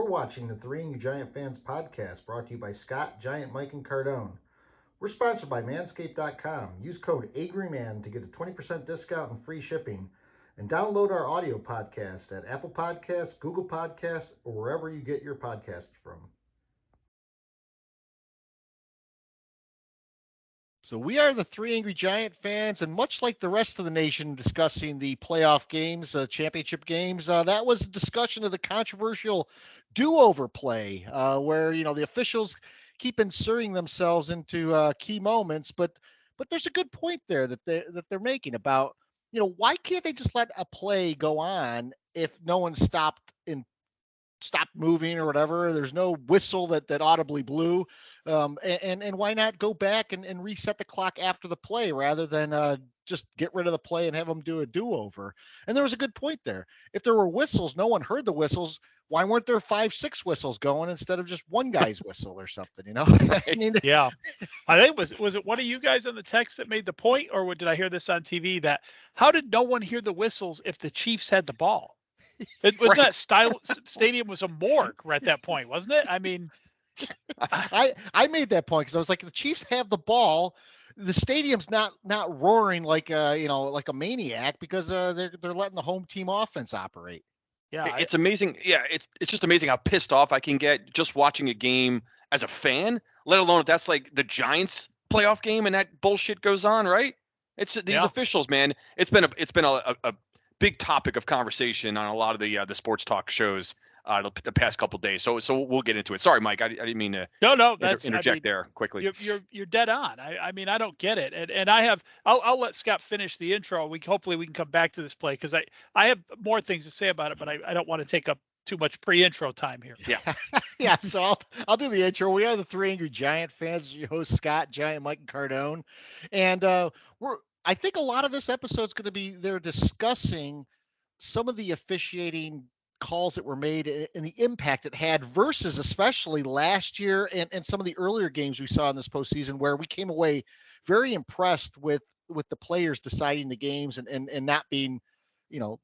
You're watching the Three and You Giant Fans podcast brought to you by Scott, Giant, Mike, and Cardone. We're sponsored by Manscaped.com. Use code AGREYMAN to get a 20% discount and free shipping. And download our audio podcast at Apple Podcasts, Google Podcasts, or wherever you get your podcasts from. So we are the Three Angry Giant Fans, and much like the rest of the nation discussing the playoff games, championship games, that was a discussion of the controversial do-over play, where the officials keep inserting themselves into key moments, but there's a good point there that they're making about why can't they just let a play go on if no one stopped moving or whatever. There's no whistle that audibly blew. And why not go back and reset the clock after the play rather than just get rid of the play and have them do a do-over? And there was a good point there. If there were whistles, no one heard the whistles. Why weren't there 5-6 whistles going instead of just one guy's whistle or something, I mean, yeah. I think was it one of you guys on the text that made the point, or did I hear this on TV that how did no one hear the whistles if the Chiefs had the ball? It was that stadium was a morgue at that point, wasn't it? I mean, I made that point because I was like, the Chiefs have the ball. The stadium's not roaring like like a maniac because they're letting the home team offense operate. Yeah, it's amazing. Yeah, it's just amazing how pissed off I can get just watching a game as a fan, let alone if that's like the Giants playoff game and that bullshit goes on, right? It's these officials, man. It's been a big topic of conversation on a lot of the sports talk shows the past couple of days. So we'll get into it. Sorry, Mike, I didn't mean to interject there quickly. You're dead on. I mean, I don't get it. And I'll let Scott finish the intro. Hopefully we can come back to this play because I have more things to say about it, but I don't want to take up too much pre-intro time here. Yeah. Yeah, so I'll do the intro. We are the Three Angry Giant Fans. Your host Scott, Giant, Mike, and Cardone. And I think a lot of this episode is going to be they're discussing some of the officiating calls that were made and the impact it had versus especially last year and some of the earlier games we saw in this postseason where we came away very impressed with the players deciding the games and not being,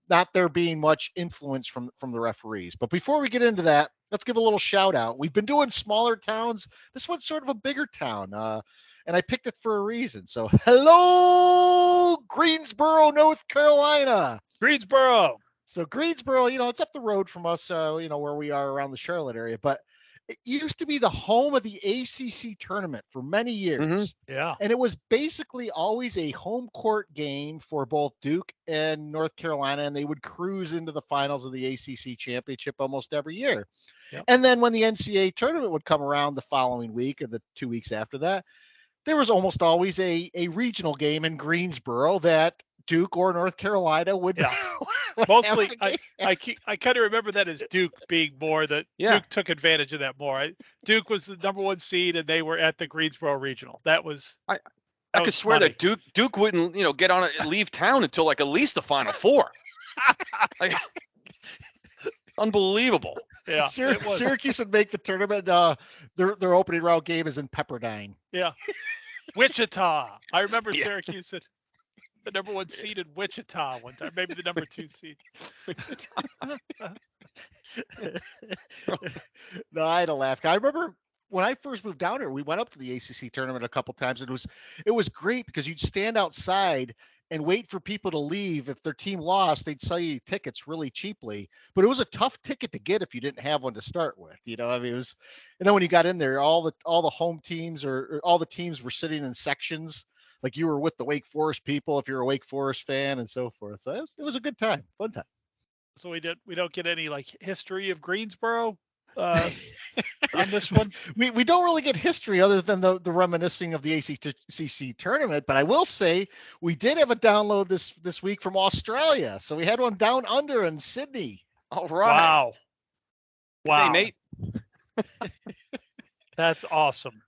not there being much influence from the referees. But before we get into that, let's give a little shout out. We've been doing smaller towns. This one's sort of a bigger town. And I picked it for a reason. So hello, Greensboro, North Carolina. Greensboro. So Greensboro, it's up the road from us, where we are around the Charlotte area, but it used to be the home of the ACC tournament for many years. Mm-hmm. Yeah. And it was basically always a home court game for both Duke and North Carolina, and they would cruise into the finals of the ACC championship almost every year. Yep. And then when the NCAA tournament would come around the following week or the 2 weeks after that, there was almost always a regional game in Greensboro that Duke or North Carolina would. Yeah. Mostly, I kind of remember that as Duke being more that Duke took advantage of that more. Duke was the number one seed, and they were at the Greensboro Regional. That was. I could swear that Duke wouldn't get on it, leave town until like at least the Final Four. Unbelievable. Yeah, Syracuse would make the tournament. Their opening round game is in Pepperdine. Yeah, Wichita. I remember Syracuse at the number one seed in Wichita one time, maybe the number 2 seed. No, I had to laugh. I remember when I first moved down here, we went up to the ACC tournament a couple times. And it was great because you'd stand outside and wait for people to leave. If their team lost, they'd sell you tickets really cheaply, but it was a tough ticket to get if you didn't have one to start with, I mean, it was, and then when you got in there, all the home teams or all the teams were sitting in sections. Like you were with the Wake Forest people, if you're a Wake Forest fan and so forth. So it was a good time, fun time. So we don't get any like history of Greensboro on this one. We don't really get history other than the reminiscing of the ACC tournament. But I will say we did have a download this week from Australia. So we had one down under in Sydney. All right. Wow. Hey, mate. That's awesome.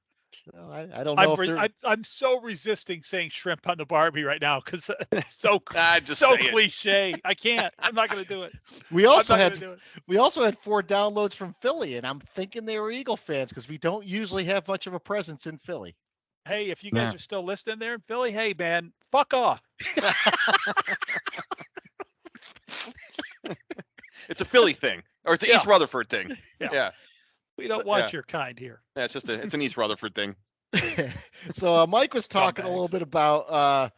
I don't know. I'm so resisting saying shrimp on the Barbie right now because it's so cliche. I can't. I'm not going to do it. We also had 4 downloads from Philly, and I'm thinking they were Eagle fans because we don't usually have much of a presence in Philly. Hey, if you guys are still listening there in Philly, hey man, fuck off. It's a Philly thing. Or it's the East Rutherford thing. Yeah. We don't want your kind here. Yeah, it's an East Rutherford thing. So Mike was talking a little bit about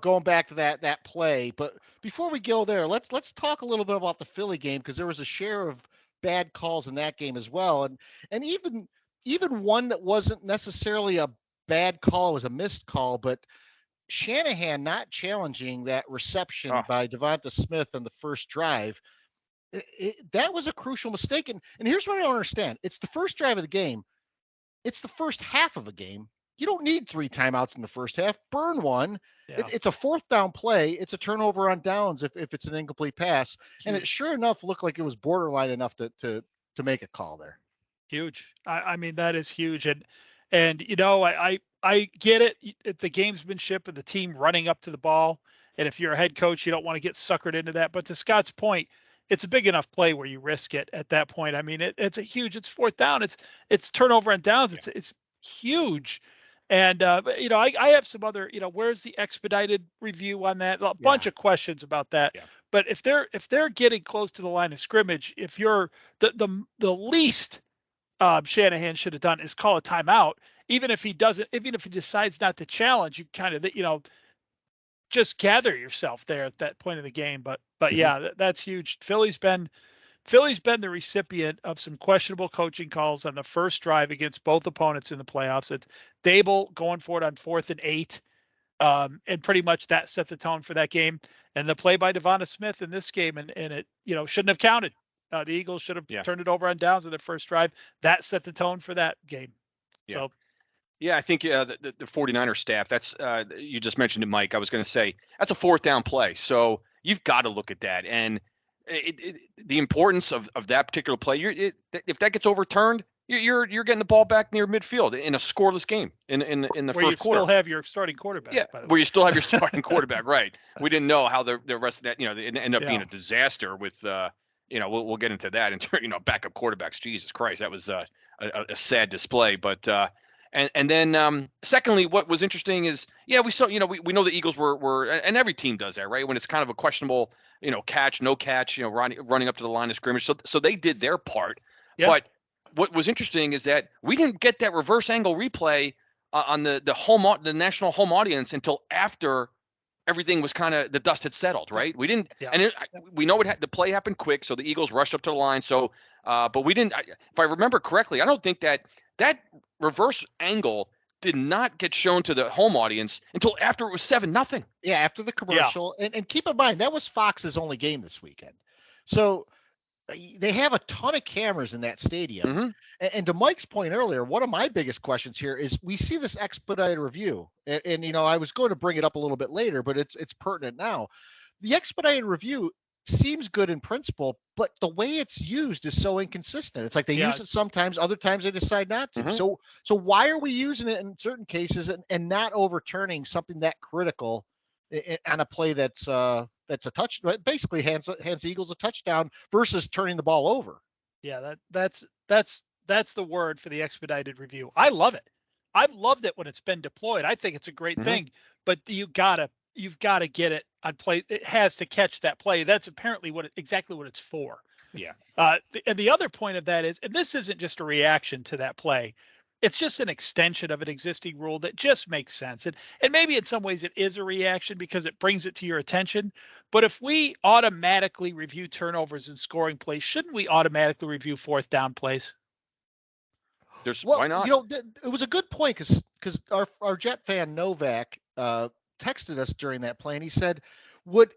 going back to that play, but before we go there, let's talk a little bit about the Philly game, because there was a share of bad calls in that game as well, and even one that wasn't necessarily a bad call, it was a missed call, but Shanahan not challenging that reception by Devonta Smith on the first drive. That was a crucial mistake, and here's what I don't understand: it's the first drive of the game. It's the first half of a game. You don't need 3 timeouts in the first half. Burn one. Yeah. It's a 4th down play. It's a turnover on downs if it's an incomplete pass. Huge. And it sure enough looked like it was borderline enough to make a call there. Huge. I mean, that is huge. And I get it. The gamesmanship of the team running up to the ball. And if you're a head coach, you don't want to get suckered into that. But to Scott's point, it's a big enough play where you risk it at that point. I mean, it's 4th down. It's turnover on downs. It's huge. And, I have some other, where's the expedited review on that? A bunch of questions about that. Yeah. But if they're getting close to the line of scrimmage, if you're the least Shanahan should have done is call a timeout. Even if he decides not to challenge, you kind of, just gather yourself there at that point of the game. But yeah, that's huge. Philly's been the recipient of some questionable coaching calls on the first drive against both opponents in the playoffs. It's Dable going for it on 4th and 8. And pretty much that set the tone for that game. And the play by Devonta Smith in this game, and it, shouldn't have counted. The Eagles should have turned it over on downs in their first drive. That set the tone for that game. Yeah. So. Yeah, I think the 49ers staff, that's you just mentioned it, Mike. I was going to say that's a 4th down play. So you've got to look at that. And the importance of that particular play, if that gets overturned, you're getting the ball back near midfield in a scoreless game in the where first quarter. You still have your starting quarterback. Yeah, where you still have your starting quarterback, right. We didn't know how the rest of that, it ended up being a disaster with, we'll get into that and backup quarterbacks. Jesus Christ, that was a sad display. But and then secondly, what was interesting is, we saw, we know the Eagles were, and every team does that, right? When it's kind of a questionable, catch, no catch, running up to the line of scrimmage. So they did their part. Yeah. But what was interesting is that we didn't get that reverse angle replay on the national home audience until after everything was kind of, the dust had settled, right? We didn't, and we know the play happened quick, so the Eagles rushed up to the line. So, but we didn't. If I remember correctly, I don't think that reverse angle did not get shown to the home audience until after it was 7-0. Yeah, after the commercial. Yeah. And keep in mind, that was Fox's only game this weekend. So they have a ton of cameras in that stadium. Mm-hmm. And to Mike's point earlier, one of my biggest questions here is we see this expedited review. And I was going to bring it up a little bit later, but it's pertinent now. The expedited review seems good in principle, but the way it's used is so inconsistent. It's like they use it sometimes, other times they decide not to. Mm-hmm. So why are we using it in certain cases and not overturning something that critical on a play that's a touch, basically hands the Eagles a touchdown versus turning the ball over? Yeah, that's the word for the expedited review. I love it. I've loved it when it's been deployed. I think it's a great thing, but you've got to get it on play. It has to catch that play. That's apparently exactly what it's for. Yeah. And the other point of that is, and this isn't just a reaction to that play. It's just an extension of an existing rule that just makes sense. And maybe in some ways it is a reaction because it brings it to your attention. But if we automatically review turnovers and scoring plays, shouldn't we automatically review 4th down plays? Why not? It was a good point because our Jet fan Novak texted us during that play, and he said,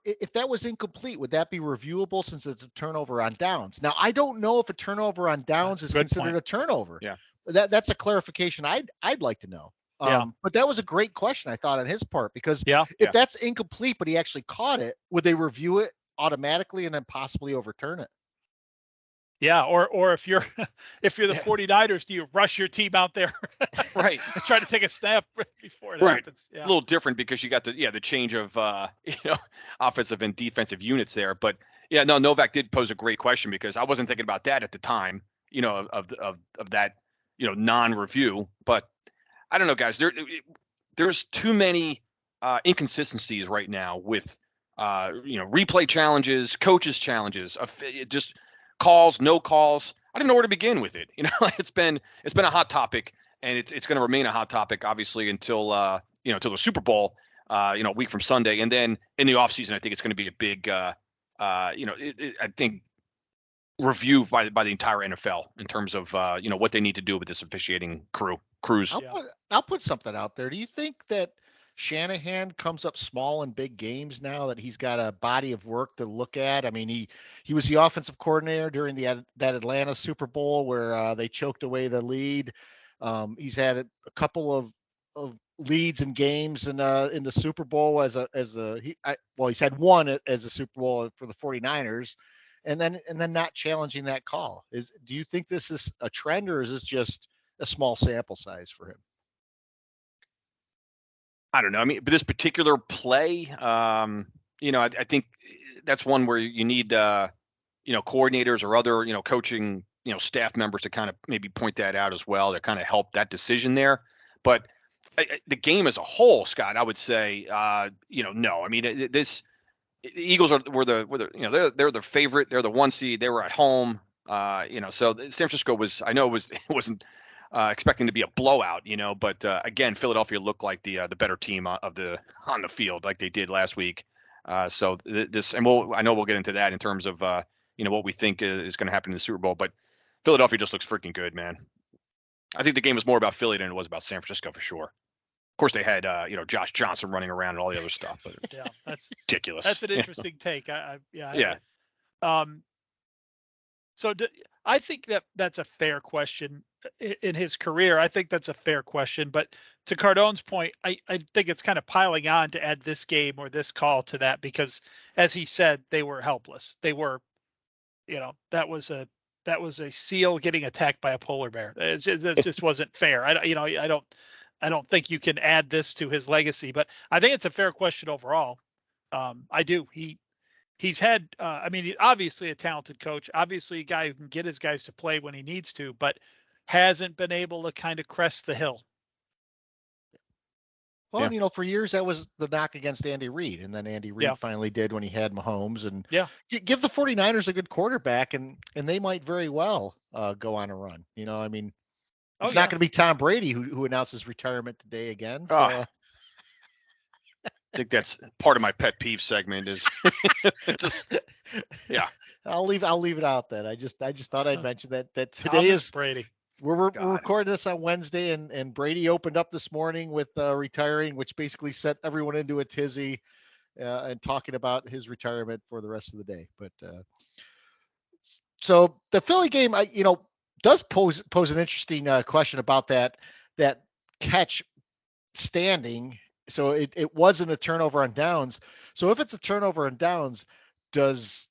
if that was incomplete, would that be reviewable since it's a turnover on downs? Now, I don't know if a turnover on downs is considered a turnover. Yeah. That's a clarification I'd like to know. But that was a great question, I thought, on his part, because if that's incomplete, but he actually caught it, would they review it automatically and then possibly overturn it? Yeah, or if you're the 49ers, do you rush your team out there? Right. Try to take a snap before it happens. Yeah. A little different because you got the change of offensive and defensive units there. But Novak did pose a great question because I wasn't thinking about that at the time, of that, non-review. But I don't know, guys. There's too many inconsistencies right now with replay challenges, coaches challenges, just calls, no calls. I didn't know where to begin with it. It's been a hot topic, and it's going to remain a hot topic, obviously, until until the Super Bowl, a week from Sunday, and then in the offseason, I think it's going to be a big, I think, review by the entire NFL in terms of what they need to do with this officiating crews. I'll put something out there. Do you think that Shanahan comes up small in big games now that he's got a body of work to look at? I mean, he was the offensive coordinator during that Atlanta Super Bowl where they choked away the lead. He's had a couple of leads in games in the Super Bowl he's had one as a Super Bowl for the 49ers. And then not challenging that call. Do you think this is a trend, or is this just a small sample size for him? I don't know. I mean, but this particular play, I think that's one where you need, coordinators or other, coaching, staff members to kind of maybe point that out as well to kind of help that decision there. But the game as a whole, Scott, I would say, no. I mean, the Eagles were they're the favorite. They're the 1 seed. They were at home. So San Francisco it wasn't expecting to be a blowout, but again, Philadelphia looked like the better team on the field like they did last week. So I know we'll get into that in terms of what we think is going to happen in the Super Bowl, but Philadelphia just looks freaking good, man. I think the game was more about Philly than it was about San Francisco for sure. Of course, they had Josh Johnson running around and all the other stuff. But yeah, that's ridiculous. That's an interesting take. Yeah. So I think that's a fair question in his career. I think that's a fair question. But to Cardone's point, I think it's kind of piling on to add this game or this call to that because, as he said, they were helpless. They were, that was a seal getting attacked by a polar bear. It just wasn't fair. I don't think you can add this to his legacy, but I think it's a fair question overall. I do. He's had, obviously a talented coach, obviously a guy who can get his guys to play when he needs to, but hasn't been able to kind of crest the hill. Well, for years that was the knock against Andy Reid, and then Andy Reid finally did when he had Mahomes. And give the 49ers a good quarterback, and they might very well go on a run. It's not going to be Tom Brady who announces retirement today again. So. I think that's part of my pet peeve segment is just, yeah. I'll leave it out then. I just thought I'd mention that today is Brady. We're recording this on Wednesday, and Brady opened up this morning with retiring, which basically set everyone into a tizzy and talking about his retirement for the rest of the day. But so the Philly game, does pose an interesting question about that catch standing. So it wasn't a turnover on downs. So if it's a turnover on downs, does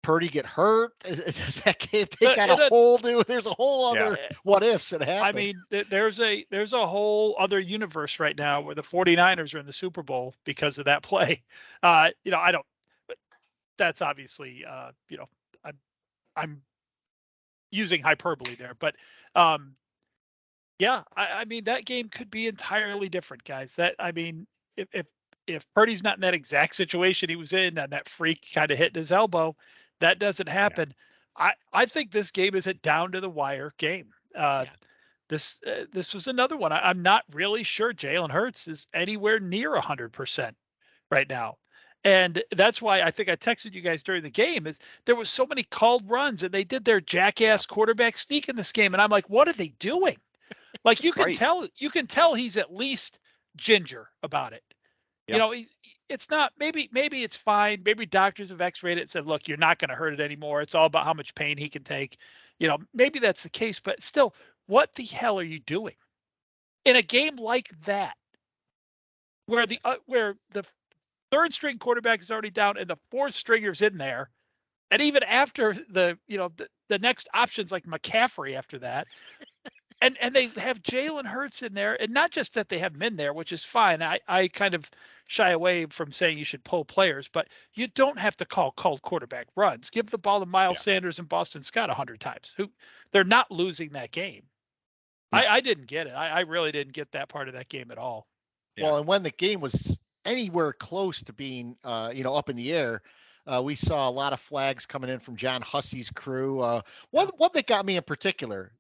Purdy get hurt? Does that game take on a whole new? There's a whole other what ifs that happen. I mean, there's a whole other universe right now where the 49ers are in the Super Bowl because of that play. I don't. But that's obviously, I'm using hyperbole there, but I mean that game could be entirely different, guys. If Purdy's not in that exact situation he was in and that freak kind of hitting his elbow, that doesn't happen. Yeah. I think this game is a down to the wire game. This was another one. I'm not really sure Jalen Hurts is anywhere near 100% right now. And that's why I think I texted you guys during the game is there was so many called runs and they did their jackass quarterback sneak in this game. And I'm like, what are they doing? Like you can tell he's at least ginger about it. Yep. It's not, maybe it's fine. Maybe doctors have x-rayed it and said, look, you're not going to hurt it anymore. It's all about how much pain he can take. Maybe that's the case, but still, what the hell are you doing in a game like that where the third string quarterback is already down and the fourth stringer's in there. And even after the next options like McCaffrey after that, and they have Jalen Hurts in there, and not just that they have him in there, which is fine. I kind of shy away from saying you should pull players, but you don't have to call cold quarterback runs. Give the ball to Miles Sanders and Boston Scott 100 times. They're not losing that game. Yeah. I didn't get it. I really didn't get that part of that game at all. Yeah. Well, and when the game was anywhere close to being, up in the air, 50-50 ball game, I mean, it was 50-50. It was 50-50 at We saw a lot of flags coming in from John Hussey's crew. One that got me in particular,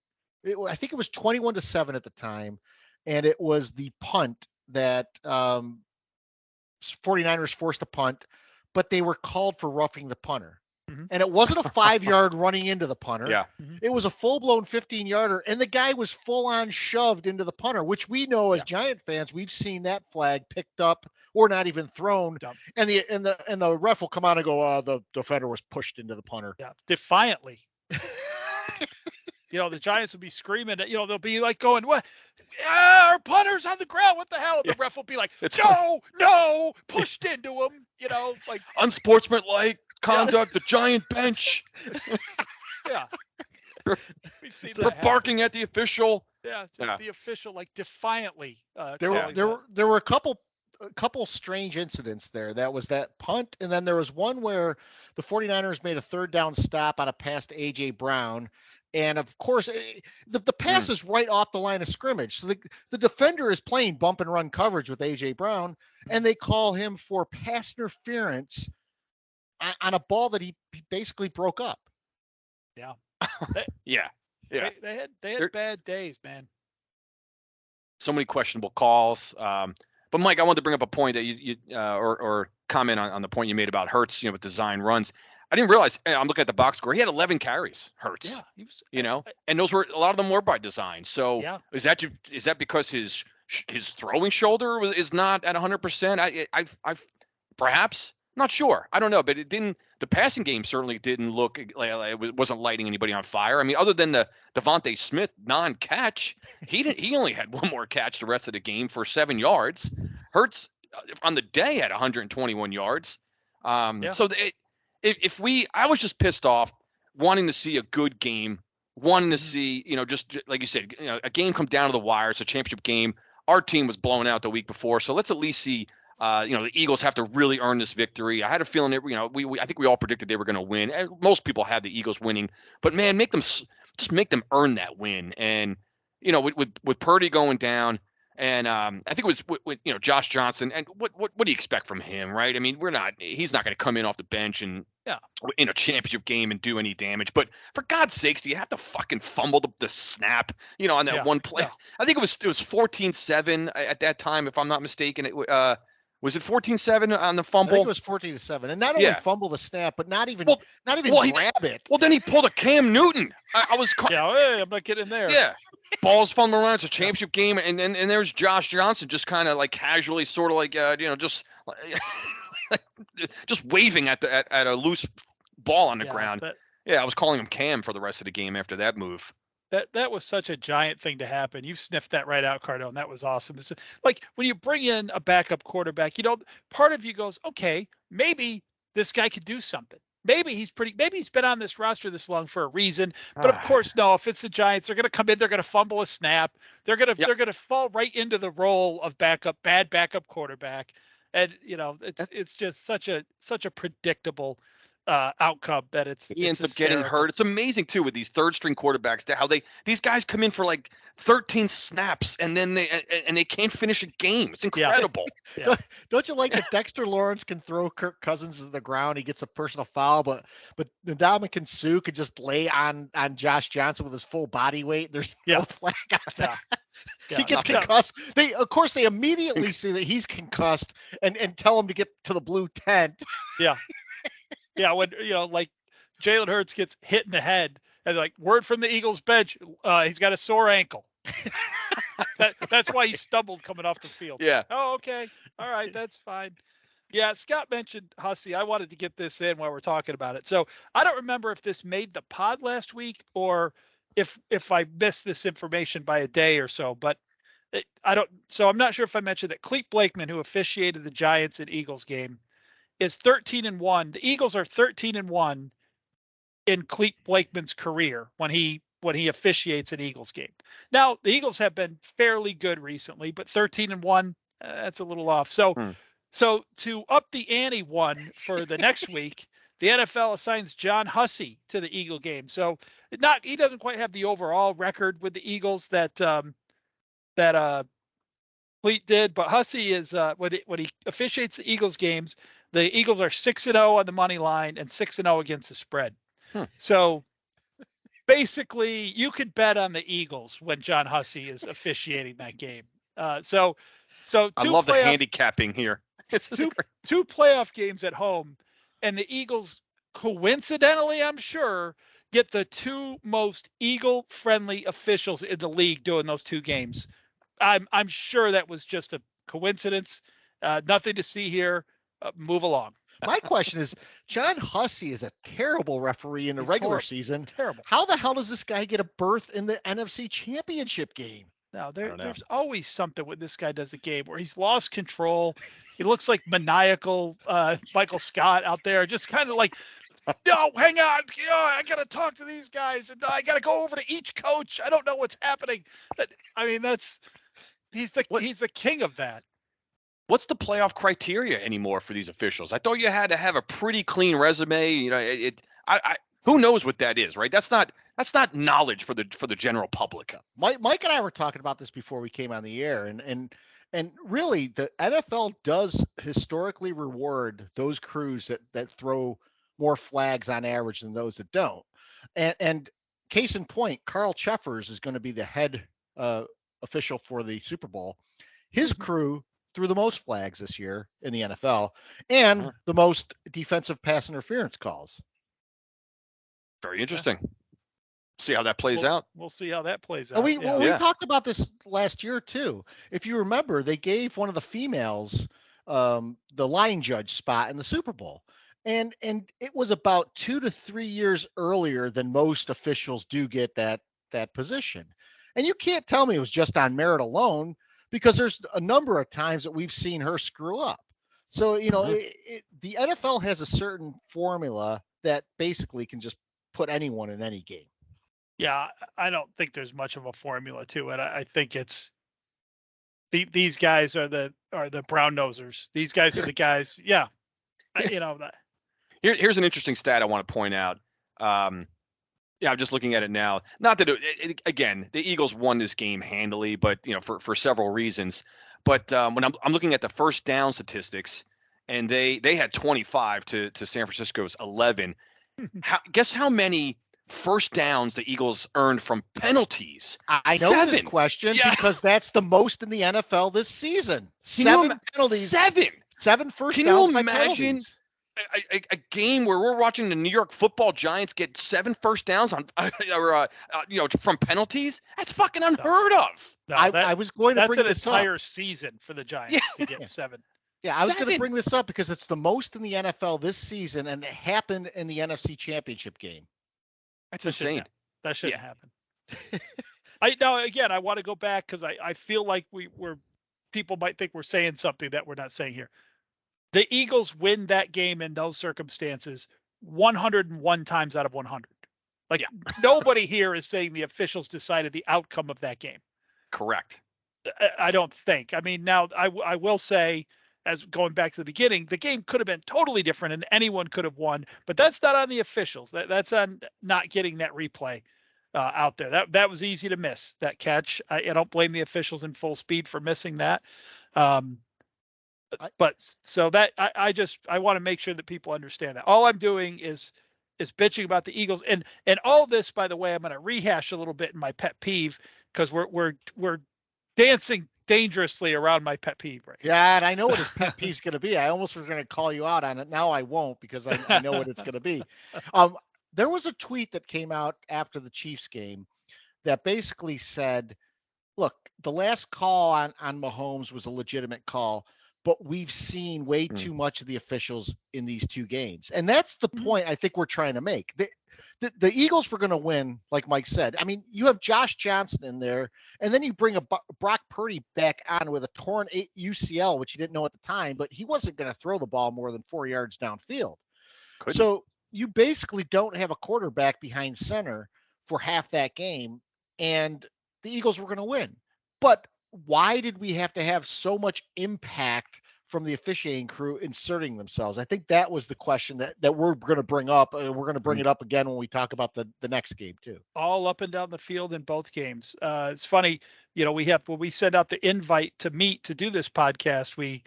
I think it was 21-7 at the time, and it was the punt that 49ers forced a punt, but they were called for roughing the punter. Mhm. And it wasn't a 5-yard running into the punter. Yeah. It was a full-blown 15-yarder, and the guy was full-on shoved into the punter, which we know as Giant fans, we've seen that flag picked up or not even thrown. Yep. And the ref will come out and go, the defender was pushed into the punter. Yeah, defiantly. The Giants will be screaming. They'll be like going, "What? Our punter's on the ground. What the hell?" And the ref will be like, "No, pushed into him." Like unsportsmanlike conduct. The Giant bench. Yeah, we've seen For that barking at the official. Yeah, the official, like, defiantly. There were a couple strange incidents there. That was that punt, and then there was one where the 49ers made a third down stop on a pass to A.J. Brown. And of course, the pass is right off the line of scrimmage. So the defender is playing bump and run coverage with A.J. Brown, and they call him for pass interference on a ball that he basically broke up. Yeah. Yeah. They had bad days, man. So many questionable calls. But Mike, I wanted to bring up a point that you or comment on the point you made about Hurts, with design runs. I didn't realize. I'm looking at the box score. He had 11 carries. Hurts. Yeah, he was. And those were a lot of them were by design. So is that because his throwing shoulder is not at 100%? I perhaps not sure. I don't know, but it didn't. The passing game certainly didn't look like it wasn't lighting anybody on fire. I mean, other than the Devontae Smith non-catch, he only had one more catch the rest of the game for 7 yards. Hurts on the day had 121 yards. So I was just pissed off, wanting to see a good game, wanting to see, just like you said, a game come down to the wire. It's a championship game. Our team was blown out the week before, so let's at least see. The Eagles have to really earn this victory. I had a feeling that, I think we all predicted they were going to win. Most people had the Eagles winning, but man, make them earn that win. And, with Purdy going down, and I think it was with Josh Johnson. And what do you expect from him, right? I mean, he's not going to come in off the bench and in a championship game and do any damage. But for God's sakes, do you have to fucking fumble the snap, on that one play? Yeah. I think it was 14-7 at that time, if I'm not mistaken. Was it 14-7 on the fumble? I think it was 14-7, and not only fumble the snap, but not even grab it. Well, then he pulled a Cam Newton. I was I'm not getting there. Yeah, balls fumbling around. It's a championship game, and there's Josh Johnson just kind of like casually, sort of like just waving at a loose ball on the ground. I was calling him Cam for the rest of the game after that move. That was such a Giant thing to happen. You sniffed that right out, Cardone. That was awesome. It's like when you bring in a backup quarterback, part of you goes, okay, maybe this guy could do something. Maybe he's been on this roster this long for a reason. But of course, no, if it's the Giants, they're going to come in, they're going to fumble a snap. They're going to fall right into the role of bad backup quarterback. And, it's just such a predictable outcome that he ends up getting hurt. It's amazing too with these third string quarterbacks how these guys come in for like 13 snaps and then they can't finish a game. It's incredible. Yeah. Don't you like that Dexter Lawrence can throw Kirk Cousins to the ground? He gets a personal foul, but Ndamukong Suh could just lay on Josh Johnson with his full body weight. There's no flag on that. He gets concussed. They immediately see that he's concussed and tell him to get to the blue tent. Yeah. Yeah, when like Jalen Hurts gets hit in the head, and like word from the Eagles bench, he's got a sore ankle. That's why he stumbled coming off the field. Yeah. Oh, okay. All right, that's fine. Yeah, Scott mentioned Hussey. I wanted to get this in while we're talking about it. So I don't remember if this made the pod last week or if I missed this information by a day or so, but So I'm not sure if I mentioned that Clete Blakeman, who officiated the Giants and Eagles game, is 13-1. The Eagles are 13-1 in Clete Blakeman's career when he officiates an Eagles game. Now, the Eagles have been fairly good recently, but 13-1, that's a little off. So to up the ante one for the next week, the NFL assigns John Hussey to the Eagle game. So he doesn't quite have the overall record with the Eagles that Clete did, but Hussey is when he officiates the Eagles games, The Eagles are 6-0 on the money line and 6-0 against the spread. So basically, you could bet on the Eagles when John Hussey is officiating that game. So I love the handicapping here. Two playoff games at home, and the Eagles, coincidentally, I'm sure, get the two most Eagle-friendly officials in the league doing those two games. I'm sure that was just a coincidence. Nothing to see here. Move along. My question is, John Hussey is a terrible referee in the regular season. Terrible. How the hell does this guy get a berth in the NFC Championship game? No, there's always something when this guy does a game where he's lost control. He looks like maniacal Michael Scott out there, just kind of like, no, hang on. I got to talk to these guys, and I got to go over to each coach. I don't know what's happening. I mean, he's the king of that. What's the playoff criteria anymore for these officials? I thought you had to have a pretty clean resume. You know, who knows what that is, right? That's not knowledge for the general public. Mike and I were talking about this before we came on the air, and really the NFL does historically reward those crews that throw more flags on average than those that don't. And case in point, Carl Cheffers is going to be the head official for the Super Bowl. His crew threw the most flags this year in the NFL and the most defensive pass interference calls. Very interesting. See how that plays out. We'll see how that plays out. And we talked about this last year too. If you remember, they gave one of the females the line judge spot in the Super Bowl. And it was about 2 to 3 years earlier than most officials do get that position. And you can't tell me it was just on merit alone, because there's a number of times that we've seen her screw up. So, you know, the NFL has a certain formula that basically can just put anyone in any game. Yeah, I don't think there's much of a formula to it. I think it's these guys are the brown nosers. These guys are the guys. Yeah, you know that. Here's an interesting stat I want to point out. Yeah, I'm just looking at it now. Not that again, the Eagles won this game handily, but you know, for several reasons. But when I'm looking at the first down statistics, and they had 25 to San Francisco's 11. Guess how many first downs the Eagles earned from penalties? I know this question because that's the most in the NFL this season. 7 penalties. 7 first Can downs. You by imagine? penalties. A game where we're watching the New York Football Giants get 7 first downs on, from penalties. That's fucking unheard of. No, I was going to bring this this up. That's an entire season for the Giants to get 7. Yeah, I was going to bring this up because it's the most in the NFL this season, and it happened in the NFC Championship game. That's insane. That shouldn't happen. I want to go back because I feel like people might think we're saying something that we're not saying here. The Eagles win that game in those circumstances 101 times out of 100. Nobody here is saying the officials decided the outcome of that game. Correct. I don't think. I mean, now I will say, as going back to the beginning, the game could have been totally different and anyone could have won, but that's not on the officials. That's on not getting that replay out there. That was easy to miss, that catch. I don't blame the officials in full speed for missing that. But so that I want to make sure that people understand that. All I'm doing is bitching about the Eagles, and all this, by the way, I'm going to rehash a little bit in my pet peeve because we're dancing dangerously around my pet peeve right now. Yeah, and I know what his pet peeve's going to be. I almost was going to call you out on it. Now I won't because I know what it's going to be. There was a tweet that came out after the Chiefs game that basically said, look, the last call on Mahomes was a legitimate call, but we've seen way too much of the officials in these two games. And that's the point I think we're trying to make. The Eagles were going to win, like Mike said. I mean, you have Josh Johnson in there, and then you bring a Brock Purdy back on with a torn UCL, which you didn't know at the time, but he wasn't going to throw the ball more than 4 yards downfield. So you basically don't have a quarterback behind center for half that game, and the Eagles were going to win. But why did we have to have so much impact from the officiating crew inserting themselves? I think that was the question that we're going to bring up. We're going to bring it up again when we talk about the next game too. All up and down the field in both games. It's funny, when we send out the invite to meet to do this podcast, we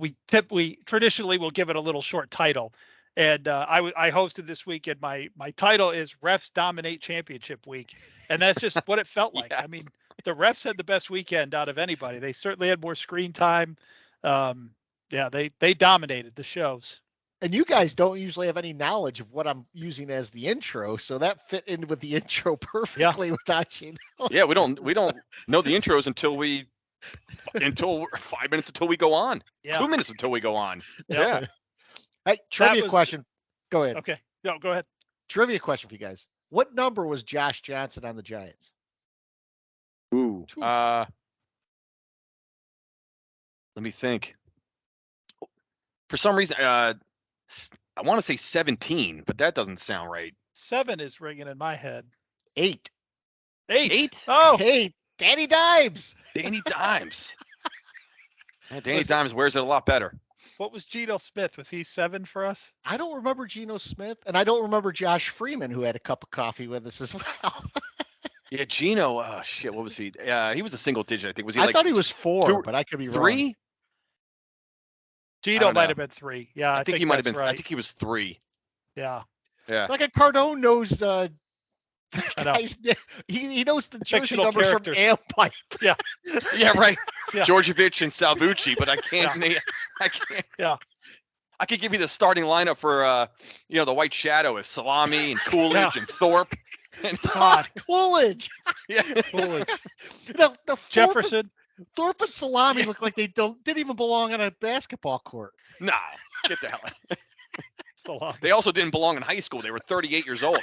we traditionally will give it a little short title. And I hosted this week, and my title is Refs Dominate Championship Week. And that's just what it felt like. Yes. I mean, the refs had the best weekend out of anybody. They certainly had more screen time. They dominated the shows. And you guys don't usually have any knowledge of what I'm using as the intro, so that fit in with the intro perfectly without you knowing. Yeah, we don't know the intros until 5 minutes until we go on. Yeah. 2 minutes until we go on. Yeah. Yeah. Hey, trivia question. Go ahead. Okay. No, go ahead. Trivia question for you guys. What number was Josh Johnson on the Giants? Ooh. Let me think. For some reason, I want to say 17, but that doesn't sound right. 7 is ringing in my head. 8. 8. Oh, hey, Danny Dimes. Danny Dimes. Yeah, Danny Dimes wears it a lot better. what was Geno Smith? Was he 7 for us? I don't remember Geno Smith, and I don't remember Josh Freeman, who had a cup of coffee with us as well. Yeah, Geno. Oh shit, what was he? He was a single digit. I think. Was he? I like thought he was 4, two- but I could be 3? wrong. Geno don't might know. have been 3. Yeah, I think he might have that's been. I right. think he was 3. Yeah. Yeah. Like a Cardone knows I know. he knows the jersey Fictional numbers characters. from Ampipe. Yeah, right. Yeah. Djordjevic and Salvucci, but I can't. I can't. Yeah. I could give you the starting lineup for the White Shadow is Salami and Coolidge and Thorpe and God. Coolidge. yeah. Coolidge. The Jefferson. Thorpe and Salami look like they didn't even belong on a basketball court. Nah, get the hell out. Salami. They also didn't belong in high school. They were 38 years old.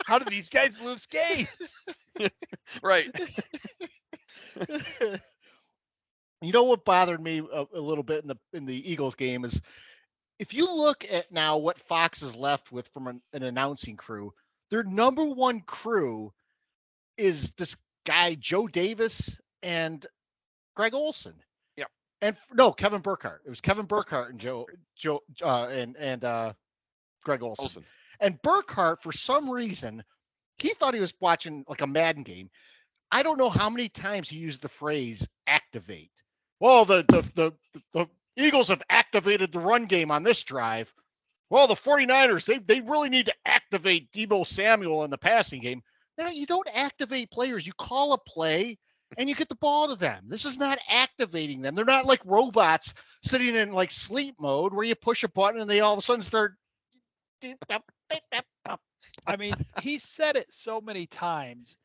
How did these guys lose games? Right. You know what bothered me a little bit in the Eagles game is if you look at now what Fox is left with from an announcing crew, their number one crew is this guy Joe Davis and Greg Olson. Yeah. And no, Kevin Burkhardt. It was Kevin Burkhardt and Joe and Greg Olson. And Burkhardt, for some reason, he thought he was watching like a Madden game. I don't know how many times he used the phrase activate. Well, the Eagles have activated the run game on this drive. Well, the 49ers, they really need to activate Deebo Samuel in the passing game. Now, you don't activate players. You call a play and you get the ball to them. This is not activating them. They're not like robots sitting in like sleep mode where you push a button and they all of a sudden start. I mean, he said it so many times.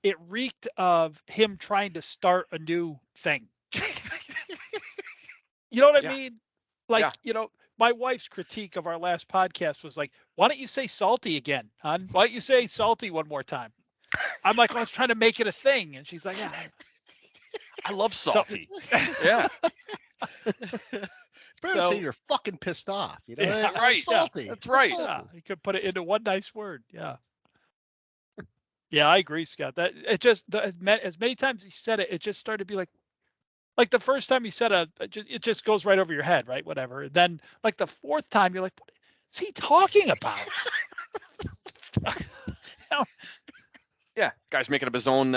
It reeked of him trying to start a new thing. You know what I mean? Like, my wife's critique of our last podcast was like, why don't you say salty again, hon? Why don't you say salty one more time? I'm like, I was trying to make it a thing. And she's like, yeah. I love salty. Yeah. It's better to say you're fucking pissed off. You know, Yeah, it's right. salty. Yeah, that's right. Yeah, you could put it into one nice word. Yeah. Yeah, I agree, Scott. That it just as many times he said it, it just started to be like the first time he said it just goes right over your head, right? Whatever. Then like the fourth time, you're like, what is he talking about? Yeah, guy's making up his own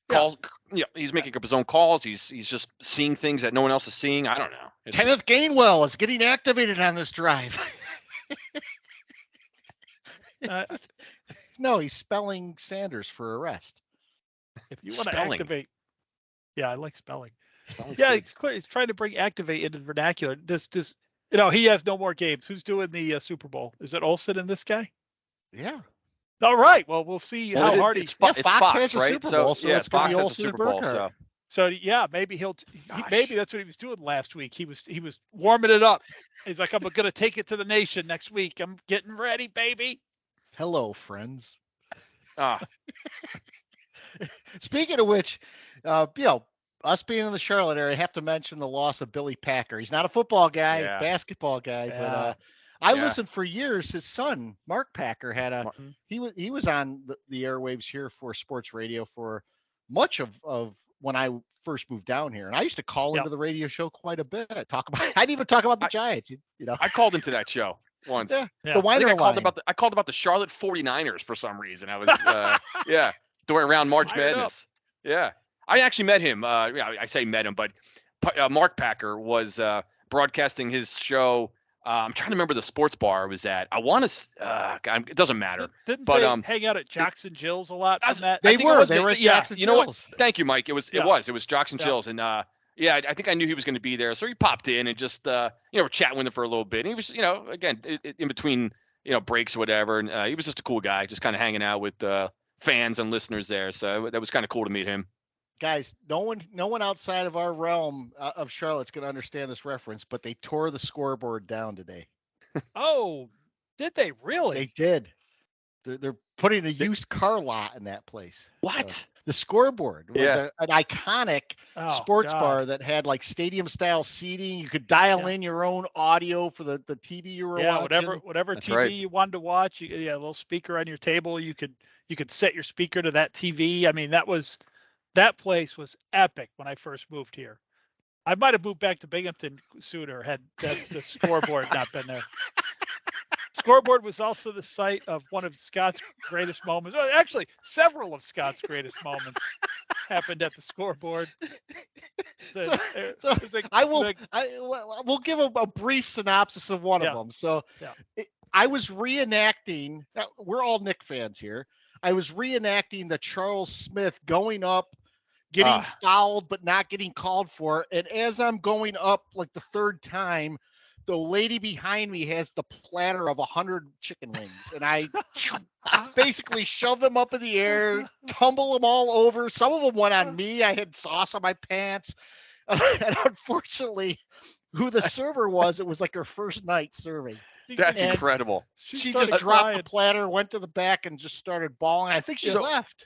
calls. Yeah, he's making up his own calls. He's just seeing things that no one else is seeing. I don't know. Kenneth Gainwell is getting activated on this drive. No, he's spelling Sanders for arrest. If you want to Spelling. activate, yeah, I like spelling. Spelling's Yeah, good. it's clear. He's trying to bring activate into the vernacular. This, he has no more games. Who's doing the Super Bowl? Is it Olsen and this guy? Yeah. All right. Well, we'll see Well, how hard he. it's Fox has the right? Super Bowl, so it's gonna Fox be has the Olsen and Super Bowl. Burkhardt. So yeah, maybe he'll. Gosh. Maybe that's what he was doing last week. He was warming it up. He's like, I'm gonna take it to the nation next week. I'm getting ready, baby. Hello, friends. Speaking of which, us being in the Charlotte area, I have to mention the loss of Billy Packer. He's not a football guy, basketball guy, but I listened for years. His son, Mark Packer, had he was on the airwaves here for sports radio for much of when I first moved down here, and I used to call into the radio show quite a bit. I didn't even talk about the Giants. I called into that show once. Yeah. Yeah. The Weiner I called line. about the Charlotte 49ers for some reason. I was during around March Fire it up. Madness. Yeah. I actually met him. I say met him, but Mark Packer was broadcasting his show. I'm trying to remember the sports bar I was at. I want to. It doesn't matter. Didn't but they hang out at Jackson Jill's a lot from that? They were at yeah, Jackson you know what? Jill's. Thank you, Mike. It was Jackson Yeah. Jill's, and yeah, I think I knew he was going to be there, so he popped in and just we're chatting with him for a little bit. And he was again in between breaks or whatever, and he was just a cool guy, just kind of hanging out with fans and listeners there. So that was kind of cool to meet him. Guys, no one outside of our realm of Charlotte's going to understand this reference, but they tore the scoreboard down today. Oh, did they really? They did. They're putting a used car lot in that place. What? The scoreboard was an iconic sports bar that had like stadium style seating. You could dial in your own audio for the TV you were watching. whatever That's TV right. you wanted to watch. A little speaker on your table. You could set your speaker to that TV. I mean, that place was epic when I first moved here. I might have moved back to Binghamton sooner had the scoreboard not been there. Scoreboard was also the site of one of Scott's greatest moments. Well, actually, several of Scott's greatest moments happened at the scoreboard. We'll give a brief synopsis of one of them. So I was reenacting. We're all Knick fans here. I was reenacting the Charles Smith going up, getting fouled but not getting called for. And as I'm going up like the third time, the lady behind me has the platter of 100 chicken wings, and I basically shove them up in the air, tumble them all over. Some of them went on me. I had sauce on my pants. And unfortunately, who the server was, it was like her first night serving. That's incredible. She just dropped the platter, went to the back, and just started bawling. I think she left.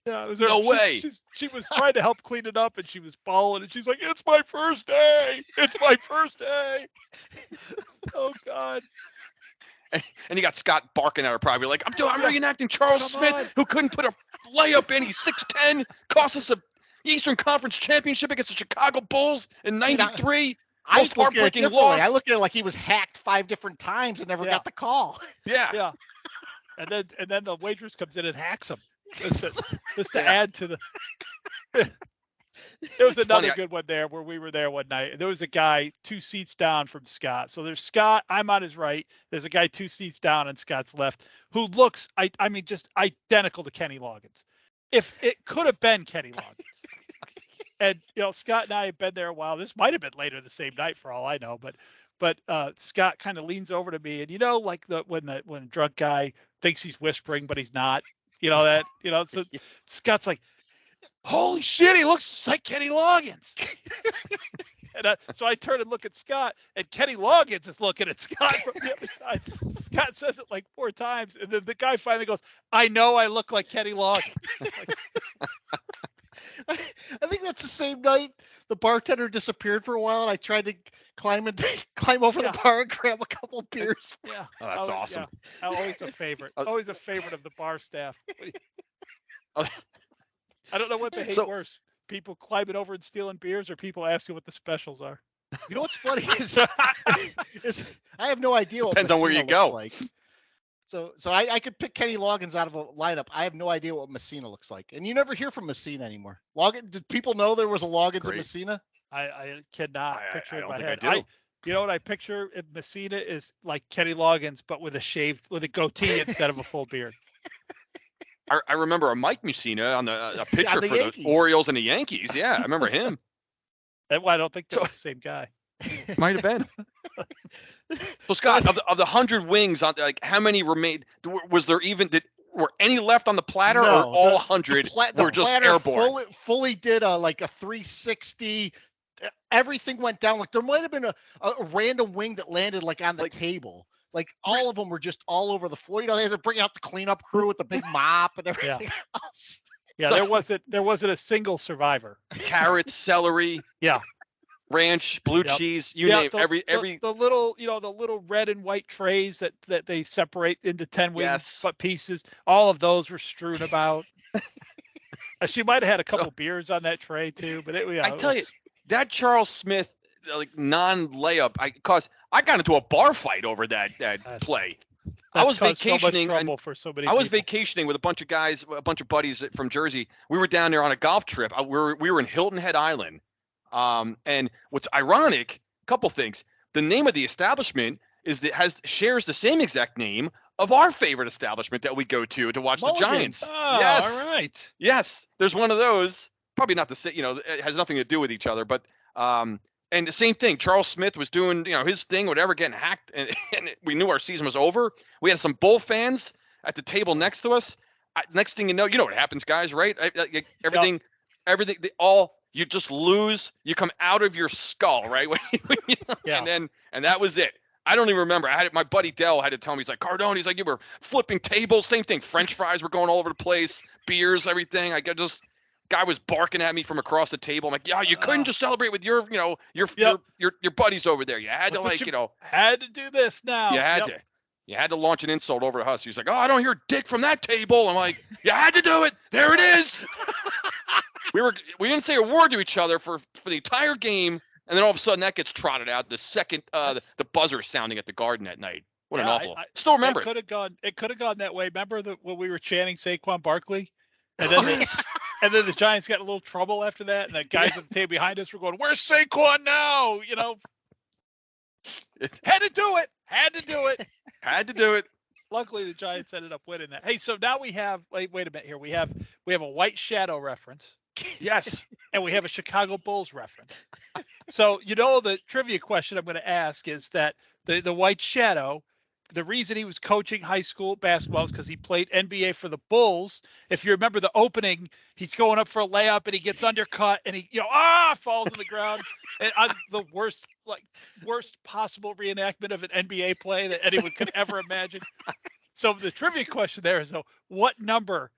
Yeah, it was no way. She was trying to help clean it up, and she was bawling, and she's like, "It's my first day. It's my first day." Oh God. And you got Scott barking at her, probably like, "I'm reenacting Charles Smith, who couldn't put a layup in. He's 6'10", cost us a Eastern Conference championship against the Chicago Bulls in '93." Most heartbreaking loss. I looked at it like he was hacked 5 different times and never got the call. Yeah. And then the waitress comes in and hacks him. Just to add to the. There was another good one there where we were there one night, and there was a guy 2 seats down from Scott. So there's Scott. I'm on his right. There's a guy 2 seats down on Scott's left who looks, I mean, just identical to Kenny Loggins. If it could have been Kenny Loggins. And Scott and I have been there a while. This might have been later the same night for all I know, but Scott kind of leans over to me, and like when a drunk guy thinks he's whispering but he's not. So Scott's like, "Holy shit, he looks like Kenny Loggins." And so I turn and look at Scott, and Kenny Loggins is looking at Scott from the other side. Scott says it like 4 times, and then the guy finally goes, "I know I look like Kenny Loggins." I think that's the same night the bartender disappeared for a while, and I tried to climb over the bar and grab a couple of beers. Yeah. Oh, that's awesome. Yeah. Always a favorite. Always a favorite of the bar staff. I don't know what they hate worse. People climbing over and stealing beers, or people asking what the specials are. You know what's funny is I have no idea what Depends on where you go. Like. So I could pick Kenny Loggins out of a lineup. I have no idea what Messina looks like. And you never hear from Messina anymore. Did people know there was a Loggins in Messina? I cannot picture it in my head. I do. You know what I picture? Messina is like Kenny Loggins, but with a goatee instead of a full beard. I remember a Mike Messina on a pitcher for Yankees. the Orioles and the Yankees. Yeah, I remember him. Well, I don't think that's the same guy. Might have been. So Scott, of the 100 wings, like how many remained? Was there were any left on the platter, or all 100 were just airborne? Fully did a 360. Everything went down. Like there might have been a random wing that landed on the table. Like all of them were just all over the floor. They had to bring out the cleanup crew with the big mop and everything else. Yeah, there wasn't a single survivor. Carrots, celery. Yeah. Ranch, blue cheese, you name every the little red and white trays that they separate into 10 wing pieces. All of those were strewn about. She might have had a couple beers on that tray too, but I tell you, that Charles Smith non-layup, I got into a bar fight over that play. I was vacationing. I was vacationing with a bunch of guys, a bunch of buddies from Jersey. We were down there on a golf trip. We were in Hilton Head Island. And what's ironic, a couple things. The name of the establishment shares the same exact name of our favorite establishment that we go to watch the Giants. Oh, yes. All right. Yes. There's one of those. Probably not the same, it has nothing to do with each other, but and the same thing. Charles Smith was doing, his thing, whatever, getting hacked, and we knew our season was over. We had some Bull fans at the table next to us. Next thing you know what happens, guys, right? Everything, you just lose. You come out of your skull, right? Yeah. And that was it. I don't even remember. My buddy Dell had to tell me. He's like, Cardone. He's like, you were flipping tables. Same thing. French fries were going all over the place. Beers, everything. Guy was barking at me from across the table. I'm like, yeah, you couldn't just celebrate with your buddies over there. You had to had to do this now. You had to launch an insult over to us. He's like, oh, I don't hear dick from that table. I'm like, you had to do it. There it is. We didn't say a word to each other for the entire game, and then all of a sudden that gets trotted out. The second the buzzer sounding at the Garden that night. What an awful. Still remember. It could have gone that way. Remember when we were chanting Saquon Barkley, and then and then the Giants got a little trouble after that, and the guys at the table behind us were going, "Where's Saquon now?" Had to do it. Had to do it. Luckily, the Giants ended up winning that. Hey, so now we have. Wait a minute here. We have a White Shadow reference. Yes. And we have a Chicago Bulls reference. So the trivia question I'm going to ask is that the White Shadow. The reason he was coaching high school basketball is because he played NBA for the Bulls. If you remember the opening, he's going up for a layup and he gets undercut and he, falls to the ground. And the worst possible reenactment of an NBA play that anyone could ever imagine. So the trivia question there is, what number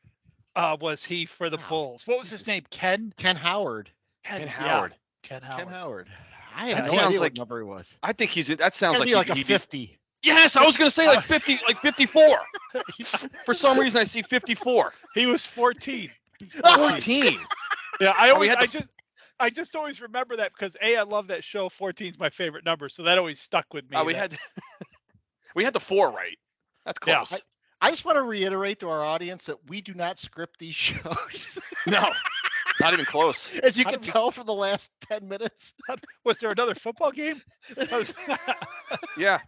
was he for the Bulls? What was his name? Ken Howard. Ken Howard. I have no idea what number he was. I think that sounds like a 50. Yes, I was going to say like 50, like 54. For some reason, I see 54. He was 14. 14. Yeah, I just always remember that because I love that show. 14 is my favorite number, so that always stuck with me. We had the 4 right. That's close. Yeah, I just want to reiterate to our audience that we do not script these shows. No, not even close. As you can tell from the last 10 minutes. Was there another football game? Yeah.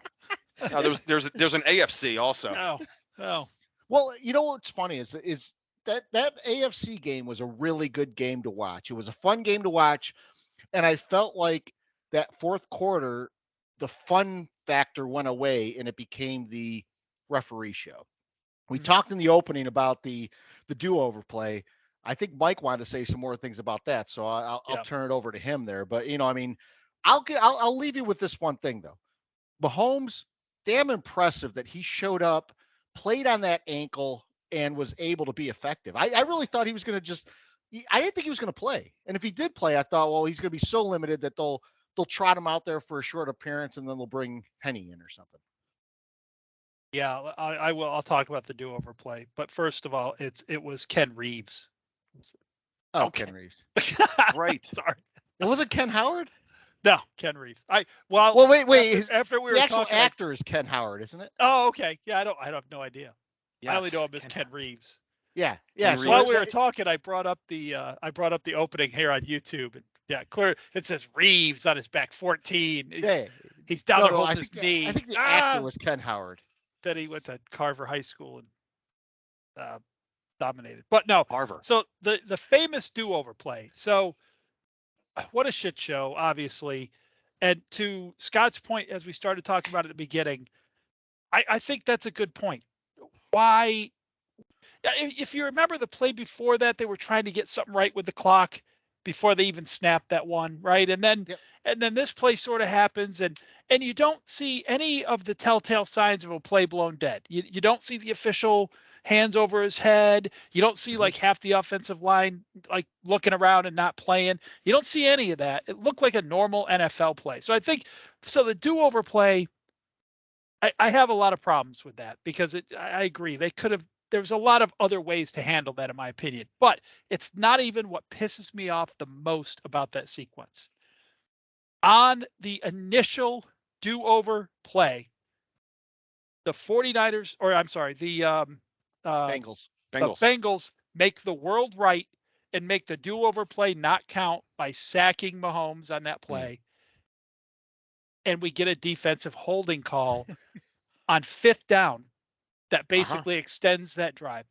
No, there's an AFC also. No. Well, what's funny is that AFC game was a really good game to watch. It was a fun game to watch, and I felt like that fourth quarter, the fun factor went away, and it became the referee show. We talked in the opening about the do-over play. I think Mike wanted to say some more things about that, so I'll turn it over to him there. But I'll leave you with this one thing though. Mahomes, damn impressive that he showed up, played on that ankle, and was able to be effective. I really thought he was going to I didn't think he was going to play. And if he did play, I thought, well, he's going to be so limited that they'll trot him out there for a short appearance and then they'll bring Henny in or something. Yeah, I will. I'll talk about the do-over play. But first of all, it was Ken Reeves. Oh, okay. Ken Reeves. Right. Sorry. It wasn't Ken Howard? No, Ken Reeves. Well, wait. After we were the actual talking, actor is Ken Howard, isn't it? Oh, okay. Yeah, I have no idea. Yes, I only know him as Ken Reeves. Yeah. So while we were talking, I brought up the opening here on YouTube, and clear. It says Reeves on his back, 14. He's down there holding his knee. I think the actor was Ken Howard. That he went to Carver High School and dominated. But no, Carver. So the famous do-over play. So what a shit show, obviously. And to Scott's point, as we started talking about at the beginning, I think that's a good point. Why? If you remember the play before that, they were trying to get something right with the clock before they even snapped that one, right? And then this play sort of happens, and you don't see any of the telltale signs of a play blown dead. You don't see the official hands over his head. You don't see like half the offensive line like looking around and not playing. You don't see any of that. It looked like a normal NFL play. So I think the do-over play, I have a lot of problems with that because I agree. There's a lot of other ways to handle that, in my opinion, but it's not even what pisses me off the most about that sequence. On the initial do-over play, the 49ers, or I'm sorry, the Bengals. The Bengals make the world right and make the do-over play not count by sacking Mahomes on that play. And we get a defensive holding call on 5th down that basically extends that drive.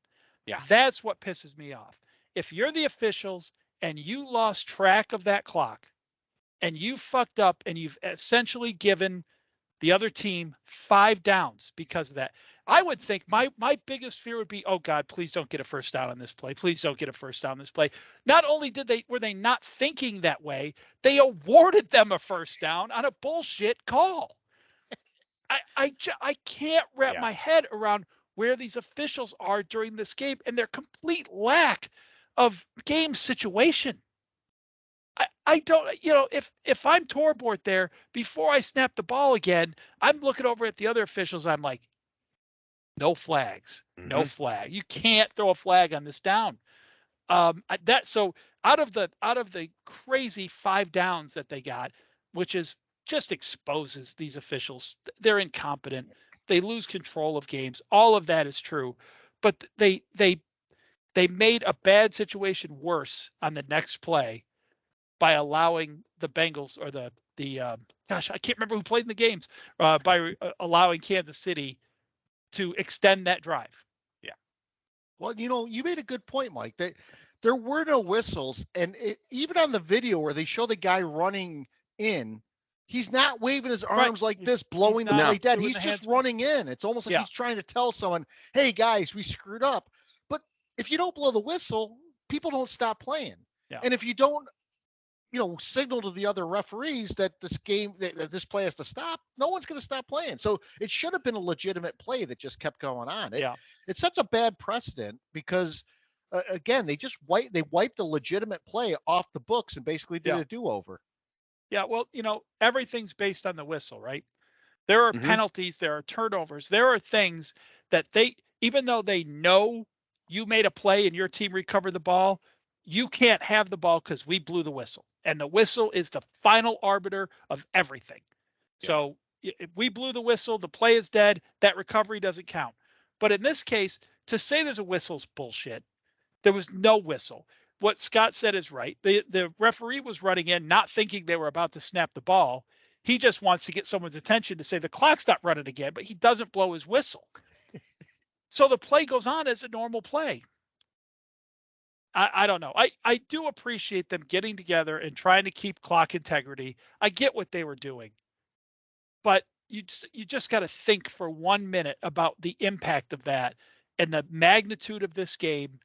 Yeah. That's what pisses me off. If you're the officials and you lost track of that clock and you fucked up and you've essentially given the other team 5 downs because of that, I would think my biggest fear would be, oh God, please don't get a first down on this play. Please don't get a first down on this play. Not only were they not thinking that way, they awarded them a first down on a bullshit call. I can't wrap my head around where these officials are during this game and their complete lack of game situation. I don't, if I'm Torbort there, before I snap the ball again, I'm looking over at the other officials. I'm like, no flags, no flag. You can't throw a flag on this down. So out of the crazy 5 downs that they got, which is just exposes these officials. They're incompetent. They lose control of games. All of that is true, but they made a bad situation worse on the next play by allowing the Bengals or the I can't remember who played in the games, by allowing Kansas City to extend that drive. Yeah. Well, you made a good point, Mike. That there were no whistles, and even on the video where they show the guy running in, he's not waving his arms like this, blowing the play dead. He's just running in. It's almost like he's trying to tell someone, "Hey guys, we screwed up." But if you don't blow the whistle, people don't stop playing. Yeah. And if you don't signal to the other referees that that this play has to stop, no one's going to stop playing. So it should have been a legitimate play that just kept going on. It sets a bad precedent because, again, they wiped a legitimate play off the books and basically did a do-over. Yeah, well, everything's based on the whistle, right? There are penalties, there are turnovers, there are things that even though they know you made a play and your team recovered the ball, you can't have the ball because we blew the whistle. And the whistle is the final arbiter of everything. Yeah. So if we blew the whistle, the play is dead, that recovery doesn't count. But in this case, to say there's a whistle's bullshit. There was no whistle. What Scott said is right. The referee was running in, not thinking they were about to snap the ball. He just wants to get someone's attention to say the clock's not running again, but he doesn't blow his whistle. So the play goes on as a normal play. I don't know. I do appreciate them getting together and trying to keep clock integrity. I get what they were doing, but you just got to think for 1 minute about the impact of that and the magnitude of this game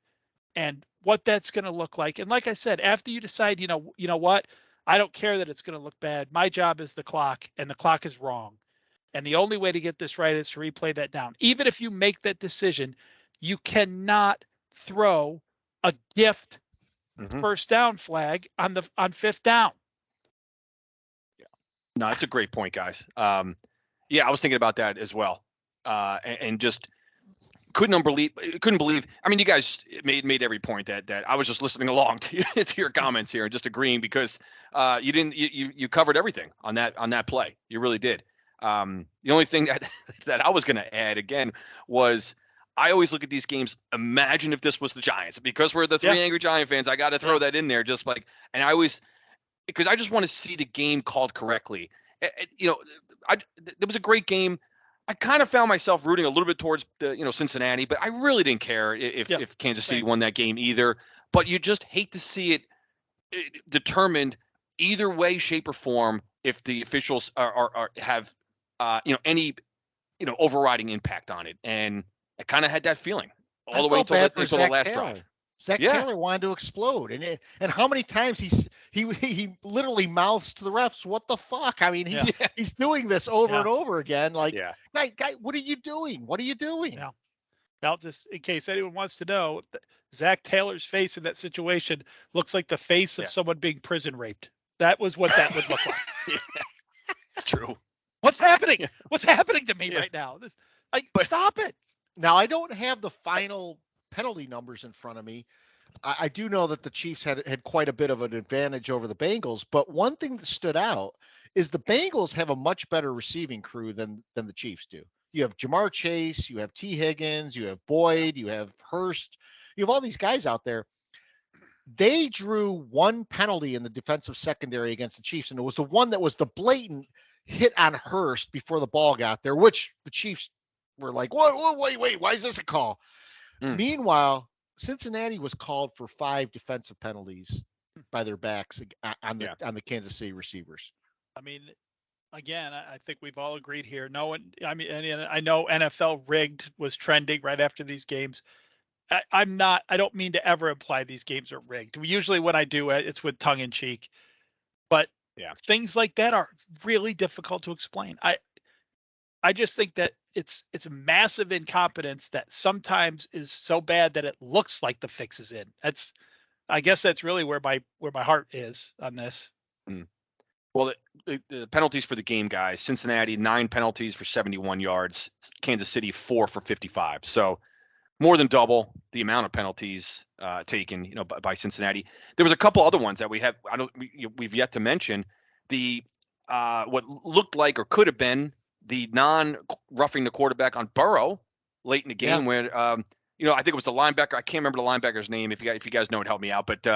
and what that's going to look like. And like I said, after you decide, you know what, I don't care that it's going to look bad. My job is the clock, and the clock is wrong. And the only way to get this right is to replay that down. Even if you make that decision, you cannot throw a gift first down flag on 5th down. Yeah. No, that's a great point, guys. I was thinking about that as well. And just couldn't believe. I mean, you guys made every point that I was just listening along to your comments here and just agreeing because you covered everything on that play. You really did. The only thing that I was going to add again was I always look at these games. Imagine if this was the Giants, because we're the 3 angry Giant fans. I got to throw that in there, just like, and because I just want to see the game called correctly. There was a great game. I kind of found myself rooting a little bit towards Cincinnati, but I really didn't care if Kansas City won that game either. But you just hate to see it determined either way, shape, or form if the officials have any overriding impact on it. And I kind of had that feeling all the way until the last drive. Zach Taylor wanted to explode, and how many times he literally mouths to the refs, "What the fuck?" I mean, he's doing this over and over again. Like, guy, what are you doing? What are you doing? Yeah. Now, just in case anyone wants to know, Zach Taylor's face in that situation looks like the face of someone being prison raped. That was what that would look like. It's true. What's happening? What's happening to me right now? Stop it. Now, I don't have the final penalty numbers in front of me. I do know that the Chiefs had quite a bit of an advantage over the Bengals, but one thing that stood out is the Bengals have a much better receiving crew than the Chiefs do. You have Jamar Chase, you have T. Higgins, you have Boyd, you have Hurst, you have all these guys out there. they drew one penalty in the defensive secondary against the Chiefs, and it was the one that was the blatant hit on Hurst before the ball got there, which the Chiefs were like, wait, why is this a call? Meanwhile, Cincinnati was called for 5 defensive penalties by their backs on the Kansas City receivers. I mean, again, I think we've all agreed here. No one, I mean, and I know NFL rigged was trending right after these games. I don't mean to ever imply these games are rigged. Usually when I do it, it's with tongue in cheek, but things like that are really difficult to explain. I just think that it's a massive incompetence that sometimes is so bad that it looks like the fix is in. I guess that's really where my heart is on this. Well, the penalties for the game, guys. Cincinnati, 9 penalties for 71 yards. Kansas City, 4 for 55. So more than double the amount of penalties taken, by Cincinnati. There was a couple other ones that we've yet to mention. The what looked like or could have been the non-roughing the quarterback on Burrow late in the game, where I think it was the linebacker. I can't remember the linebacker's name. If you guys know it, help me out. But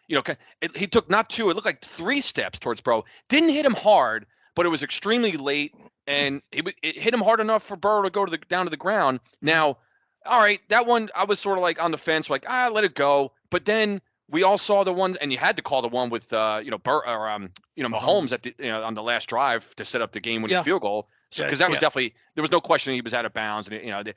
he took not 2, it looked like 3 steps towards Burrow. Didn't hit him hard, but it was extremely late, and it hit him hard enough for Burrow to go down to the ground. Now, all right, that one I was sort of like on the fence, like let it go. But then we all saw the one, and you had to call the one with Mahomes at the on the last drive to set up the game-winning field goal. So because that was definitely, there was no question he was out of bounds, and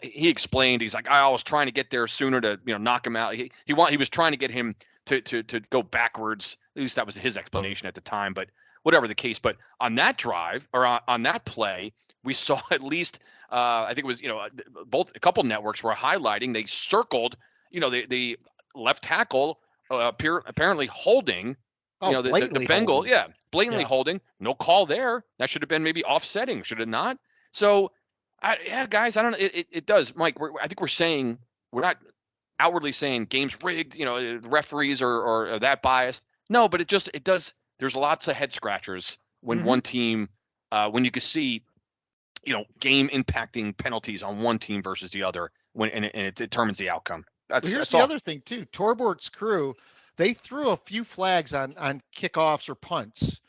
he explained, he's like, I was trying to get there sooner to knock him out. He was trying to get him to go backwards. At least that was his explanation at the time. But whatever the case, but on that drive or on that play, we saw at least I think it was a couple networks were highlighting. They circled the left tackle apparently holding. The Bengal, blatantly holding. No call there. That should have been maybe offsetting, should it not? So, guys, I don't know. It does, Mike. I think we're not outwardly saying game's rigged. The referees are that biased. No, but it does. There's lots of head scratchers when one team, when you can see, game impacting penalties on one team versus the other, and it determines the outcome. Here's the other thing too. Torbort's crew, they threw a few flags on kickoffs or punts,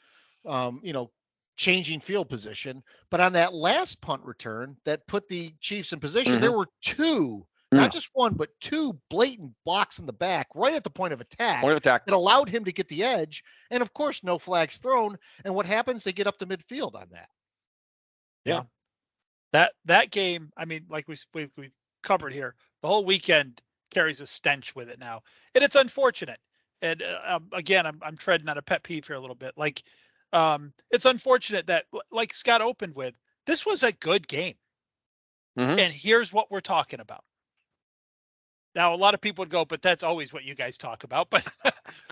changing field position. But on that last punt return that put the Chiefs in position, there were 2, not just 1, but 2 blatant blocks in the back, right at the point of attack. That allowed him to get the edge. And of course, no flags thrown. And what happens? They get up to midfield on that. Yeah. That game, I mean, like we've covered here, the whole weekend carries a stench with it now. And it's unfortunate. And again, I'm treading on a pet peeve here a little bit. Like, it's unfortunate that, like Scott opened with, this was a good game. And here's what we're talking about. Now, a lot of people would go, but that's always what you guys talk about. But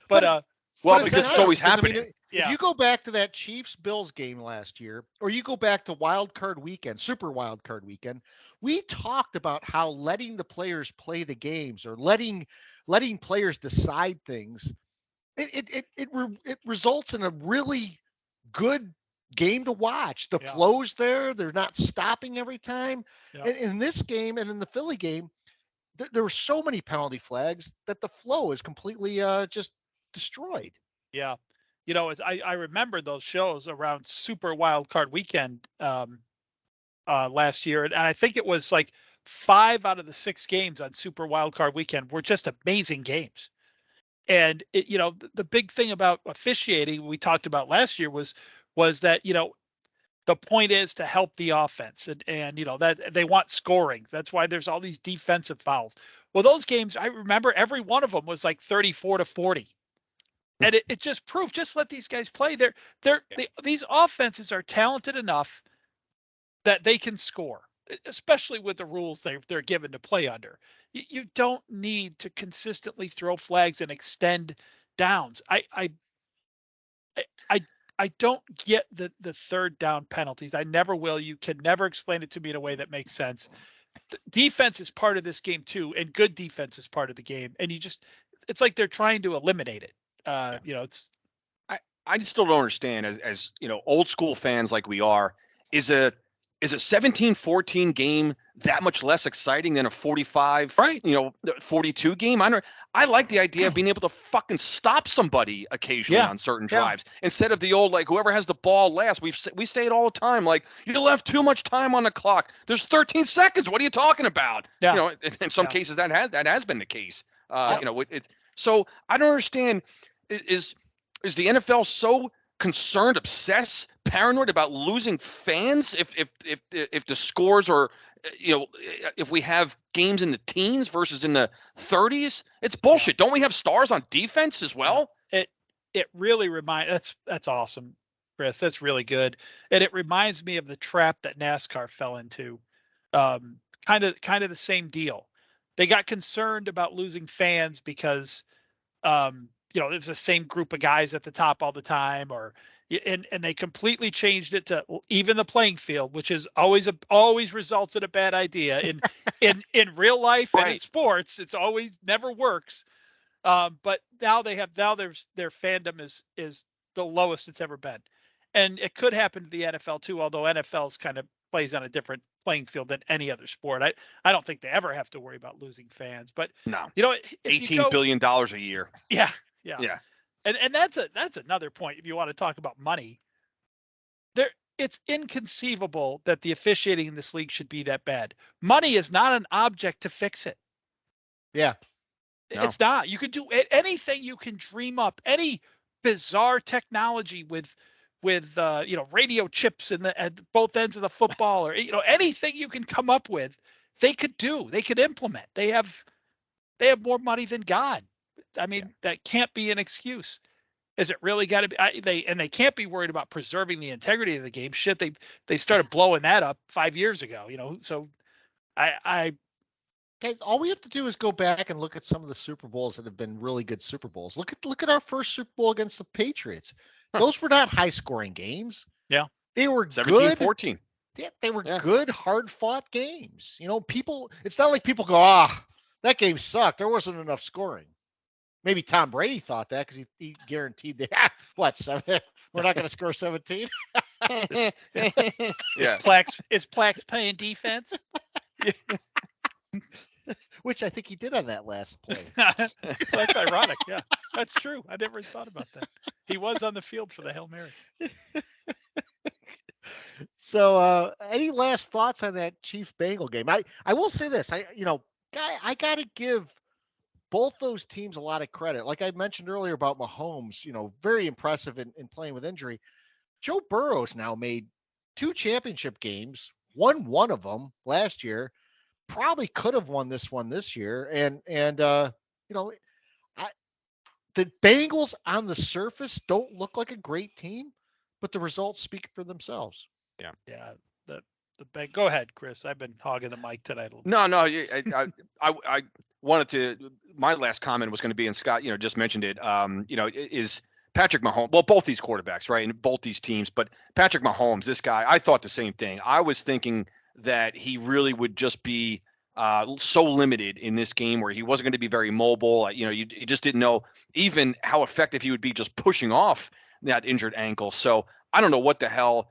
because it's always happening. I mean, if you go back to that Chiefs-Bills game last year, or you go back to Wild Card Weekend, Super Wild Card Weekend, we talked about how letting the players play the games or letting players decide things, it results in a really good game to watch. The flow's there; they're not stopping every time. And in this game and in the Philly game, there were so many penalty flags that the flow is completely just destroyed. Yeah. I remember those shows around Super Wild Card Weekend last year. And I think it was like 5 out of the 6 games on Super Wild Card Weekend were just amazing games. And the big thing about officiating we talked about last year was that, the point is to help the offense and that they want scoring. That's why there's all these defensive fouls. Well, those games, I remember every one of them was like 34-40. And it just proved, just let these guys play. These offenses are talented enough that they can score, especially with the rules they're given to play under. You don't need to consistently throw flags and extend downs. I don't get the third down penalties. I never will. You can never explain it to me in a way that makes sense. Defense is part of this game too, and good defense is part of the game. And it's like they're trying to eliminate it. I just still don't understand as old school fans like we are, is a is a 17-14 game that much less exciting than a 45, 42 game? I like the idea of being able to fucking stop somebody occasionally on certain drives instead of the old, like, whoever has the ball last. We say it all the time, like, you left too much time on the clock. There's 13 seconds. What are you talking about? Yeah. In some cases that has been the case. So I don't understand. Is the NFL so concerned, obsessed, paranoid about losing fans if the scores are, if we have games in the teens versus in the 30s? It's bullshit. Don't we have stars on defense as well? It really reminds, that's awesome, Chris. That's really good. And it reminds me of the trap that NASCAR fell into. Kind of the same deal. They got concerned about losing fans because there's the same group of guys at the top all the time, and they completely changed it to even the playing field, which is always results in a bad idea in real life and in sports. It's always never works. But now their fandom is the lowest it's ever been, and it could happen to the NFL too. Although NFL's kind of plays on a different playing field than any other sport. I don't think they ever have to worry about losing fans. But no, $18 billion a year. Yeah. And that's another point. If you want to talk about money, it's inconceivable that the officiating in this league should be that bad. Money is not an object to fix it. Yeah. No. It's not. You can do anything you can dream up, any bizarre technology with radio chips at both ends of the football, or anything you can come up with, they could implement. They have more money than God. I mean, that can't be an excuse. Is it really got to be? They can't be worried about preserving the integrity of the game. Shit, they started blowing that up 5 years ago. So guys, all we have to do is go back and look at some of the Super Bowls that have been really good Super Bowls. Look at our first Super Bowl against the Patriots. Those were not high-scoring games. Yeah, they were 17-14. Yeah, they were good, hard-fought games. It's not like people go, that game sucked. There wasn't enough scoring. Maybe Tom Brady thought that because he guaranteed that. What, 7? We're not going to score 17. Is Plax playing defense? Which I think he did on that last play. That's ironic. Yeah, that's true. I never thought about that. He was on the field for the Hail Mary. So, any last thoughts on that Chiefs-Bengal game? I will say this. I got to give both those teams a lot of credit. Like I mentioned earlier about Mahomes, very impressive in playing with injury. Joe Burrow's now made 2 championship games, won one of them last year. Probably could have won this one this year. And the Bengals on the surface don't look like a great team, but the results speak for themselves. Yeah. Go ahead, Chris. I've been hogging the mic tonight a little bit. No. I wanted to. My last comment was going to be, and Scott, just mentioned it. Is Patrick Mahomes? Well, both these quarterbacks, right, and both these teams. But Patrick Mahomes, this guy, I thought the same thing. I was thinking that he really would just be so limited in this game, where he wasn't going to be very mobile. You just didn't know even how effective he would be just pushing off that injured ankle. So I don't know what the hell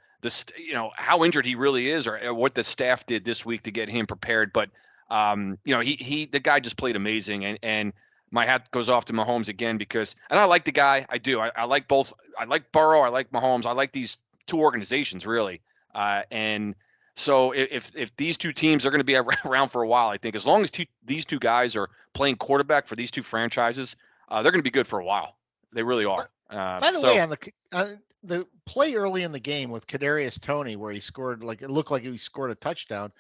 how injured he really is, or what the staff did this week to get him prepared. But the guy just played amazing, and my hat goes off to Mahomes again, because, and I like the guy. I do. I like both. I like Burrow. I like Mahomes. I like these 2 organizations really. And so if these 2 teams are going to be around for a while, I think as long as these 2 guys are playing quarterback for these 2 franchises, they're going to be good for a while. They really are. By the way, on the play early in the game with Kadarius Toney, where he scored, it looked like he scored a touchdown,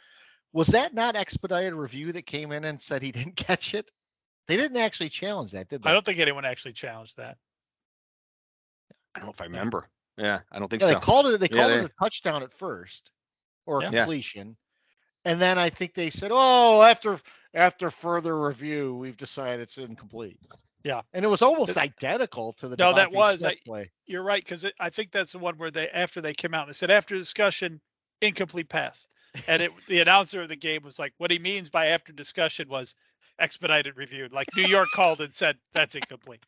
was that not expedited review that came in and said he didn't catch it? They didn't actually challenge that, did they? I don't think anyone actually challenged that. I don't know if I remember. Yeah, I don't think so. They called it a touchdown at first, or a completion. And then I think they said, after further review, we've decided it's incomplete. Yeah. And it was almost identical to the play. You're right, because I think that's the one where after they came out, they said, after discussion, incomplete pass. And the announcer of the game was like, what he means by after discussion was expedited review. Like New York called and said, that's incomplete.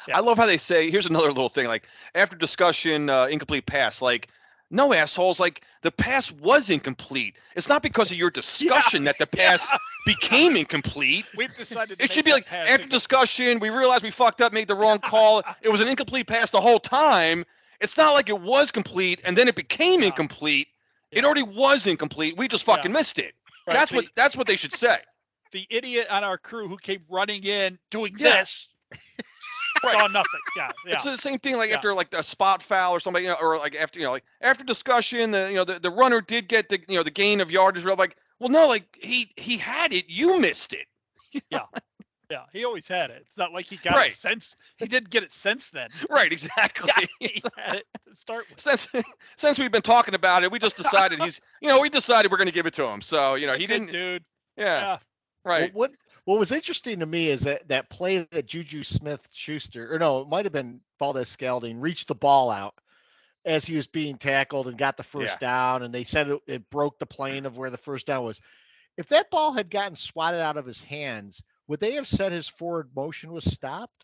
Yeah. I love how they say, here's another little thing, like after discussion, incomplete pass. Like No, assholes. Like, the pass was incomplete. It's not because of your discussion that the pass became incomplete. We've decided. It should be like, after discussion, we realized we fucked up, made the wrong call. It was an incomplete pass the whole time. It's not like it was complete and then it became incomplete. It already was incomplete. We just fucking missed it. Right. That's what they should say. The idiot on our crew who came running in doing this. Saw nothing. Yeah. It's the same thing. Like after like a spot foul or something, or like after discussion, the runner did get the the gain of yardage. Real like, well, no, like he had it. You missed it. Yeah. He always had it. It's not like he got it since he didn't get it since then. Right. Exactly. Yeah, he had it to start with. Since we've been talking about it, we just decided we decided we're going to give it to him. So he didn't. Dude. Yeah. Right. What was interesting to me is that play that Juju Smith-Schuster, or no, it might have been Valdez-Scalding, reached the ball out as he was being tackled and got the first down, and they said it broke the plane of where the first down was. If that ball had gotten swatted out of his hands, would they have said his forward motion was stopped?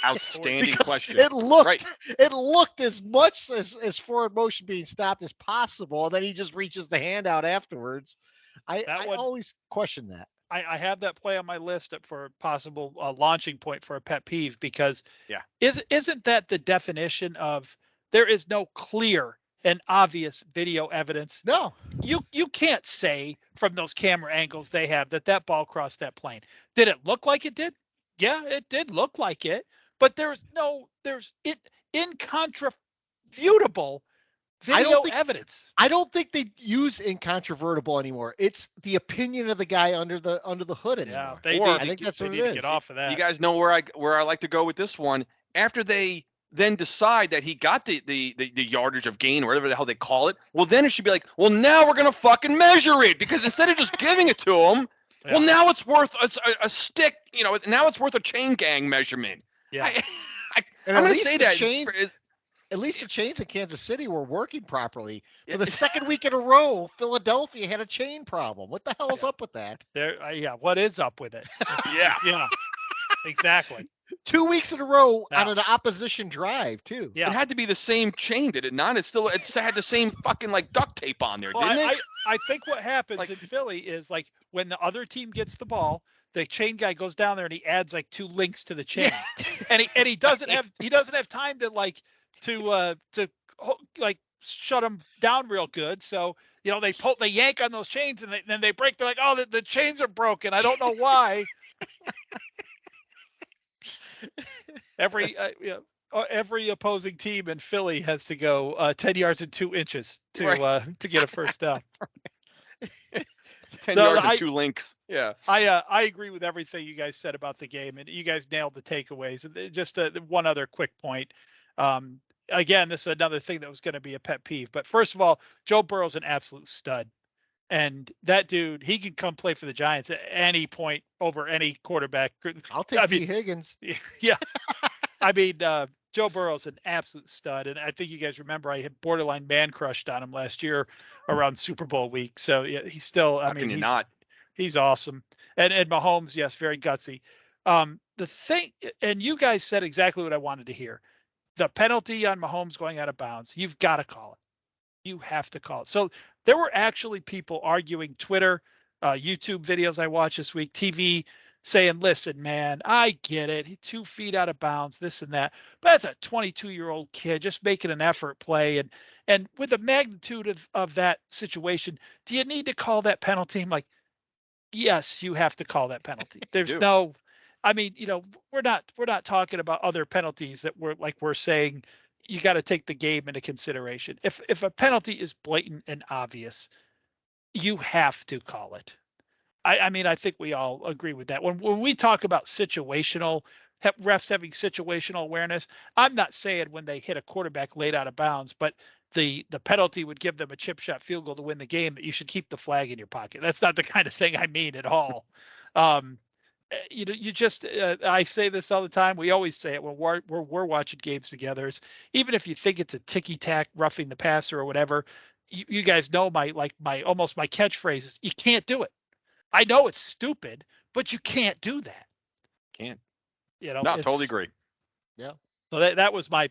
Outstanding question. It looked as much as forward motion being stopped as possible, and then he just reaches the hand out afterwards. I always question that. I have that play on my list for a possible launching point for a pet peeve because isn't that the definition of there is no clear and obvious video evidence? No. You can't say from those camera angles they have that ball crossed that plane. Did it look like it did? Yeah, it did look like it, but there's incontrovertible video evidence. I don't think they use incontrovertible anymore. It's the opinion of the guy under the hood anymore. Yeah, I think that's what it is. Get off of that. You guys know where I like to go with this one. After they then decide that he got the yardage of gain or whatever the hell they call it, well, then it should be like, well, now we're gonna fucking measure it, because instead of just giving it to him, well, now it's worth a stick. Now it's worth a chain gang measurement. Yeah. I'm gonna say that. At least the chains in Kansas City were working properly. For the second week in a row, Philadelphia had a chain problem. What the hell is up with that? What is up with it? Yeah, exactly. 2 weeks in a row on an opposition drive, too. Yeah. It had to be the same chain, did it not? It had the same fucking like duct tape on there, didn't it? I think what happens in Philly is like when the other team gets the ball, the chain guy goes down there and he adds like 2 links to the chain, and he doesn't have time to shut them down real good. So they yank on those chains and then they break. They're like, oh, the chains are broken. I don't know why. Every opposing team in Philly has to go 10 yards and 2 inches to get a first down. 10 yards and 2 links. Yeah. I agree with everything you guys said about the game, and you guys nailed the takeaways. Just one other quick point. Again, this is another thing that was going to be a pet peeve. But first of all, Joe Burrow's an absolute stud. And that dude, he can come play for the Giants at any point over any quarterback. I'll take T. Higgins. Yeah. I mean, Joe Burrow's an absolute stud. And I think you guys remember I had borderline man crushed on him last year around Super Bowl week. So yeah, he's still, he's awesome. And Mahomes, yes, very gutsy. The thing, and you guys said exactly what I wanted to hear. The penalty on Mahomes going out of bounds, you've got to call it. You have to call it. So there were actually people arguing Twitter, YouTube videos I watched this week, TV, saying, listen, man, I get it. 2 feet out of bounds, this and that. But that's a 22-year-old kid just making an effort play. And with the magnitude of that situation, do you need to call that penalty? I'm like, yes, you have to call that penalty. There's no, I mean, we're not talking about other penalties that we're saying you got to take the game into consideration. If a penalty is blatant and obvious, you have to call it. I mean, I think we all agree with that. When we talk about refs having situational awareness, I'm not saying when they hit a quarterback late out of bounds, but the penalty would give them a chip shot field goal to win the game, that you should keep the flag in your pocket. That's not the kind of thing I mean at all. I say this all the time. We always say it when we're watching games together. Even if you think it's a ticky-tack roughing the passer or whatever, you guys know my catchphrase is, you can't do it. I know it's stupid, but you can't do that. Can't. No, totally agree. Yeah. So that was my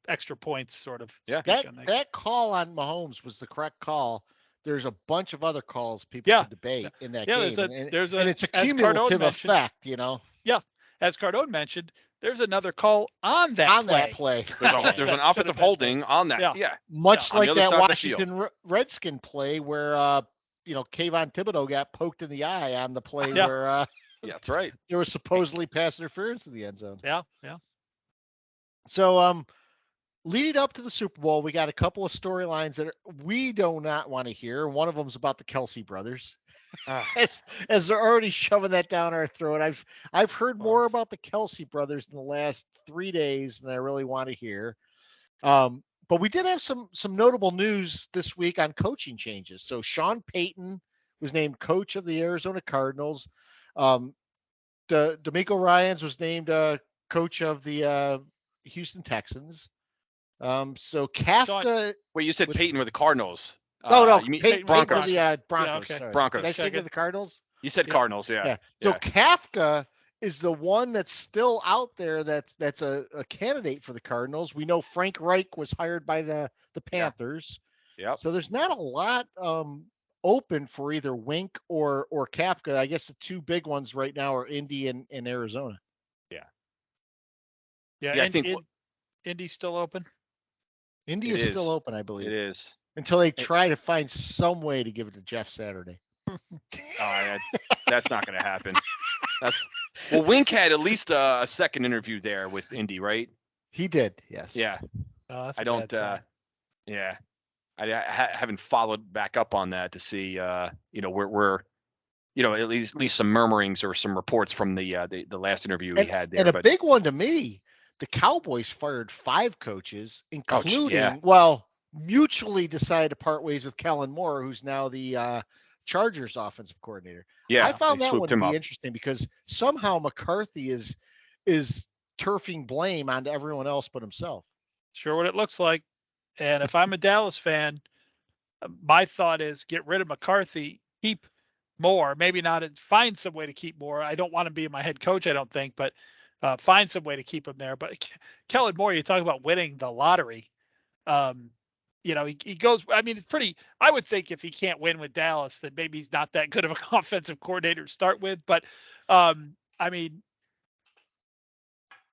extra points sort of. Yeah. speak on That call on Mahomes was the correct call. There's a bunch of other calls people Yeah. could debate in that Yeah, game. there's a and it's a as Cardone cumulative mentioned. effect, you know. Yeah, as Cardone mentioned, there's another call on that play. There's an offensive holding on that. Yeah. Much on the like other that side of the field. Washington Redskin play where Kayvon Thibodeau got poked in the eye on the play Yeah. where Yeah, that's right. there was supposedly pass interference in the end zone. Yeah. So leading up to the Super Bowl, we got a couple of storylines that we do not want to hear. One of them is about the Kelsey brothers, as they're already shoving that down our throat. I've heard more about the Kelsey brothers in the last 3 days than I really want to hear. But we did have some notable news this week on coaching changes. So Sean Payton was named coach of the Arizona Cardinals. D'Amico Ryans was named coach of the Houston Texans. So Kafka. Wait, you said Peyton with the Cardinals. No, you mean Peyton Broncos. with the Broncos. Yeah, okay. Sorry. Broncos. Did I say the Cardinals? You said Cardinals, yeah. So Kafka is the one that's still out there that's a candidate for the Cardinals. We know Frank Reich was hired by the Panthers. Yeah. So there's not a lot open for either Wink or Kafka. I guess the two big ones right now are Indy and Arizona. Yeah. I think Indy's still open. Indy is still open, I believe. It is. Until they try to find some way to give it to Jeff Saturday. That's not going to happen. Wink had at least a second interview there with Indy, right? He did, yes. Yeah. That's I don't. Yeah. I haven't followed back up on that to see. We're at least some murmurings or some reports from the last interview he had there. And a big one to me, the Cowboys fired 5 coaches, including mutually decided to part ways with Kellen Moore, who's now the Chargers offensive coordinator. Yeah, I found that one to be up. interesting because somehow McCarthy is turfing blame onto everyone else but himself. Sure what it looks like. And if I'm a Dallas fan, my thought is get rid of McCarthy, keep Moore, maybe not, find some way to keep Moore. I don't want to be my head coach, I don't think, but find some way to keep him there. But Kellen Moore, you talk about winning the lottery. He goes, I mean, it's pretty, I would think if he can't win with Dallas, then maybe he's not that good of an offensive coordinator to start with. But, I mean,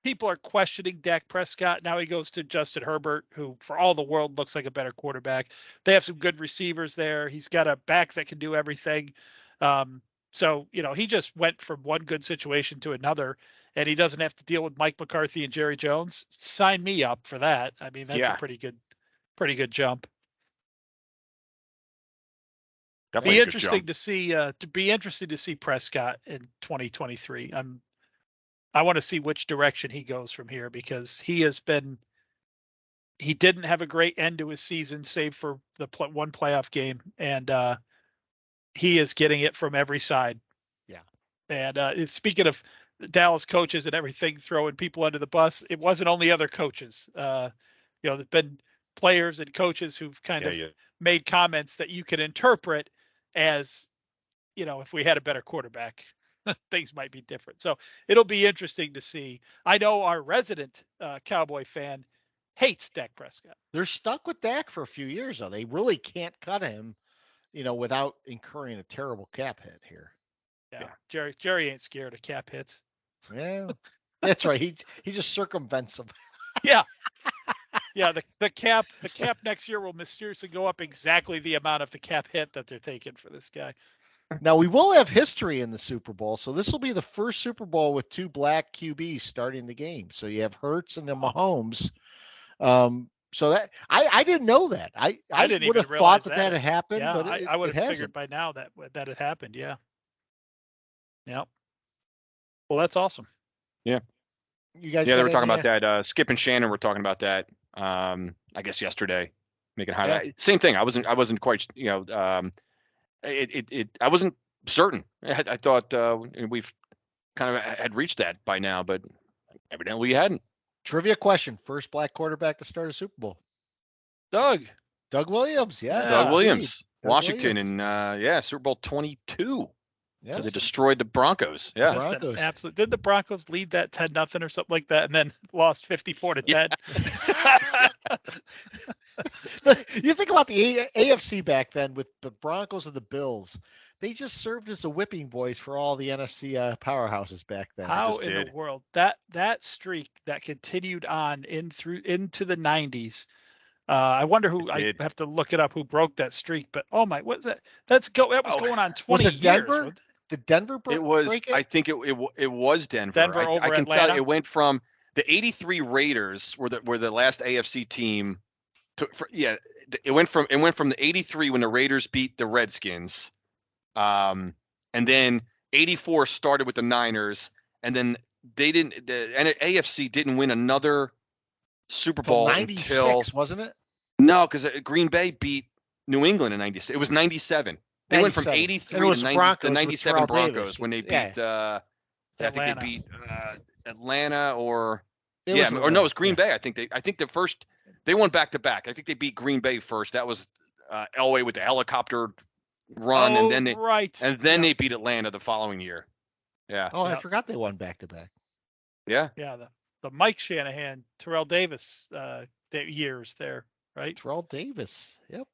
people are questioning Dak Prescott. Now he goes to Justin Herbert, who for all the world looks like a better quarterback. They have some good receivers there. He's got a back that can do everything. So, he just went from one good situation to another, and he doesn't have to deal with Mike McCarthy and Jerry Jones. Sign me up for that. I mean, that's a pretty good jump. Definitely be interesting to see Prescott in 2023. I want to see which direction he goes from here, because he didn't have a great end to his season, save for the one playoff game. And he is getting it from every side. Yeah. And speaking of Dallas coaches and everything, throwing people under the bus, it wasn't only other coaches. There's been players and coaches who've kind of made comments that you can interpret as, if we had a better quarterback, things might be different. So it'll be interesting to see. I know our resident Cowboy fan hates Dak Prescott. They're stuck with Dak for a few years, though. They really can't cut him, without incurring a terrible cap hit here. Yeah. Jerry ain't scared of cap hits. Yeah, that's right. He just circumvents them. Yeah. Yeah, the cap next year will mysteriously go up exactly the amount of the cap hit that they're taking for this guy. Now, we will have history in the Super Bowl. So this will be the first Super Bowl with 2 black QBs starting the game. So you have Hurts and then Mahomes. So that I didn't know that. I didn't would even have thought that had happened, yeah, but I would have hasn't. figured by now that it happened. Yeah. Yep. Well, that's awesome. Yeah. You guys. Yeah, they were talking about that. Skip and Shannon were talking about that. I guess yesterday, making highlight. Yeah. Same thing. I wasn't quite. I wasn't certain. I thought we've kind of had reached that by now, but evidently we hadn't. Trivia question: first black quarterback to start a Super Bowl. Doug Williams. Yeah. Doug Williams, Washington, Williams. In Super Bowl 22. Yes. So they destroyed the Broncos. Yeah. Just an Broncos. absolute. Did the Broncos lead that 10-0 or something like that, and then lost 54-10? You think about the AFC back then with the Broncos and the Bills. They just served as the whipping boys for all the NFC powerhouses back then. How just in the did. world that streak that continued on into the 90s? I wonder who. I have to look it up. Who broke that streak? But oh my, what's that? That was going on 20 Was it years. Denver? Did Denver It was. break it? I think it was Denver. Denver I over can tell Atlanta? you, it went from the '83 Raiders were the last AFC team. It went from the '83 when the Raiders beat the Redskins, and then '84 started with the Niners, and then they didn't. The AFC didn't win another Super Bowl until 96, wasn't it? No, because Green Bay beat New England in '96. It was '97. They went from 97. '83 And it was to Broncos the with '97 Terrell Broncos Davis. when they beat. Yeah. I think they beat Atlanta or It yeah, was or no, Atlanta, it was Green Bay. I think the first they won back to back. I think they beat Green Bay first. That was Elway with the helicopter run, and then they beat Atlanta the following year. Yeah. Oh, I forgot they won back to back. Yeah. Yeah, the Mike Shanahan, Terrell Davis years there, right? Terrell Davis. Yep.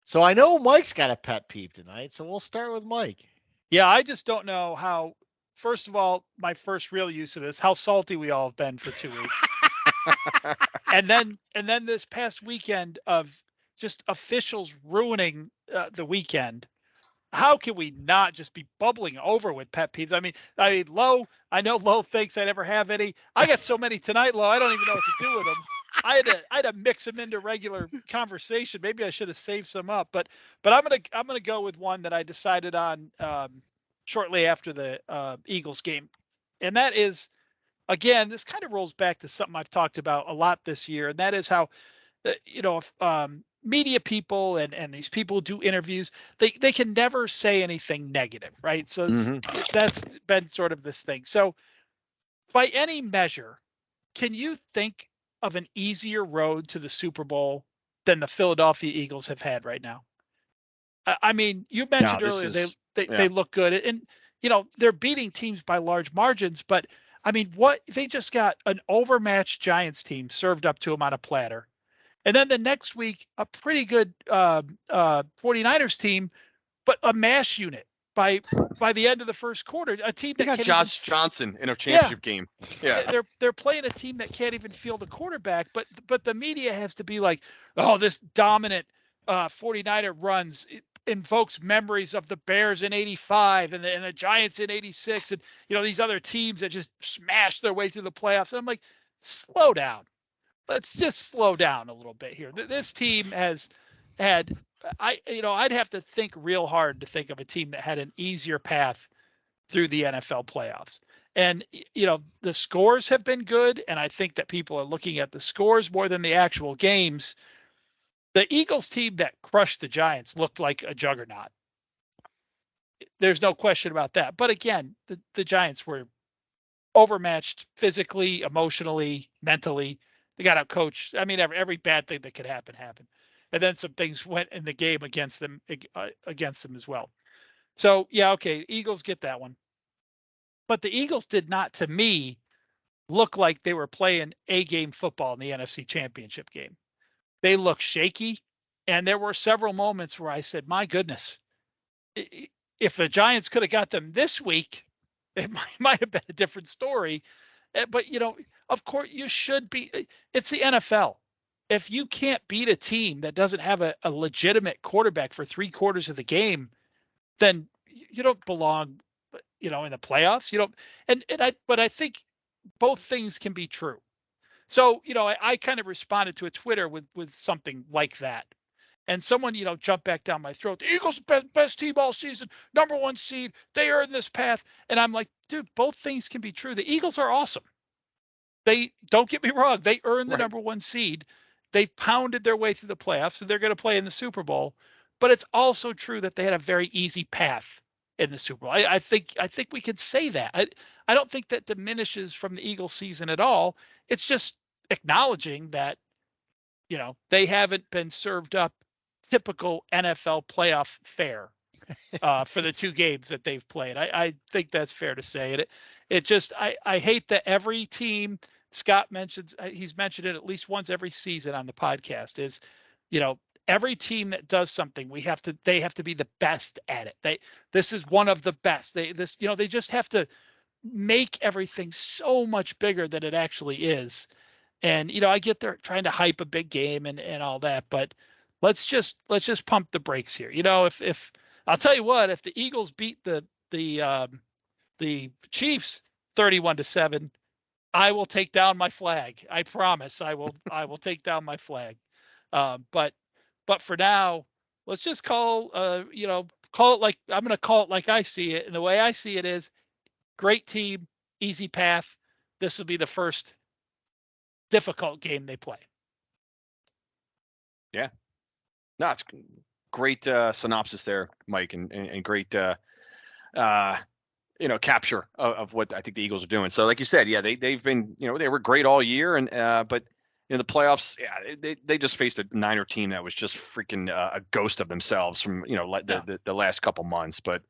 So I know Mike's got a pet peeve tonight, so we'll start with Mike. Yeah, I just don't know how. First of all, my first real use of this, how salty we all have been for 2 weeks, and then this past weekend of just officials ruining the weekend. How can we not just be bubbling over with pet peeves? I mean, Lowe. I know Lowe thinks I never have any. I got so many tonight, Lowe. I don't even know what to do with them. I had to mix them into regular conversation. Maybe I should have saved some up, but I'm gonna go with one that I decided on shortly after the Eagles game, and that is, again, this kind of rolls back to something I've talked about a lot this year, and that is how media people and these people who do interviews, they can never say anything negative, right? So that's been sort of this thing. So by any measure, can you think of an easier road to the Super Bowl than the Philadelphia Eagles have had right now? I mean, you mentioned earlier they look good, and they're beating teams by large margins, but I mean, what they just got an overmatched Giants team served up to them on a platter. And then the next week, a pretty good 49ers team, but a mash unit by the end of the first quarter. A team that got Josh Johnson in a championship game. Yeah, they're playing a team that can't even field a quarterback. But the media has to be like, oh, this dominant 49er runs invokes memories of the Bears in '85 and the Giants in '86, and these other teams that just smashed their way through the playoffs. And I'm like, slow down. Let's just slow down a little bit here. This team has had, I'd have to think real hard to think of a team that had an easier path through the NFL playoffs. And, the scores have been good. And I think that people are looking at the scores more than the actual games. The Eagles team that crushed the Giants looked like a juggernaut. There's no question about that. But again, the Giants were overmatched physically, emotionally, mentally. They got out coached. I mean, every bad thing that could happen happened, and then some things went in the game against them as well. So yeah, okay, Eagles get that one, but the Eagles did not, to me, look like they were playing A-game football in the NFC Championship game. They looked shaky, and there were several moments where I said, "My goodness, if the Giants could have got them this week, it might have been a different story." But of course, you should be. It's the NFL. If you can't beat a team that doesn't have a legitimate quarterback for 3/4 of the game, then you don't belong, in the playoffs. You don't. But I think both things can be true. So I kind of responded to a Twitter with something like that, and someone jumped back down my throat. The Eagles best team all season, #1 seed. They earned this path, and I'm like, dude, both things can be true. The Eagles are awesome. They, don't get me wrong, they earned the #1 seed. They pounded their way through the playoffs, and they're going to play in the Super Bowl. But it's also true that they had a very easy path in the Super Bowl. I think we could say that. I don't think that diminishes from the Eagles season at all. It's just acknowledging that, they haven't been served up typical NFL playoff fare. for the 2 games that they've played. I think that's fair to say. And it just, I hate that every team, Scott mentions, he's mentioned it at least once every season on the podcast, is, every team that does something, they have to be the best at it. This is one of the best. They just have to make everything so much bigger than it actually is. And, I get they're trying to hype a big game and all that, but let's just pump the brakes here. If I'll tell you what, if the Eagles beat the Chiefs 31-7, I will take down my flag. I promise I will take down my flag. But for now, let's just call it like, I'm going to call it like I see it. And the way I see it is, great team, easy path. This will be the first difficult game they play. Yeah. No, it's great synopsis there, Mike, and great capture of what I think the Eagles are doing. So like you said, yeah, they've been, they were great all year, and but in the playoffs, yeah, they just faced a Niner team that was just freaking a ghost of themselves from the last couple months. But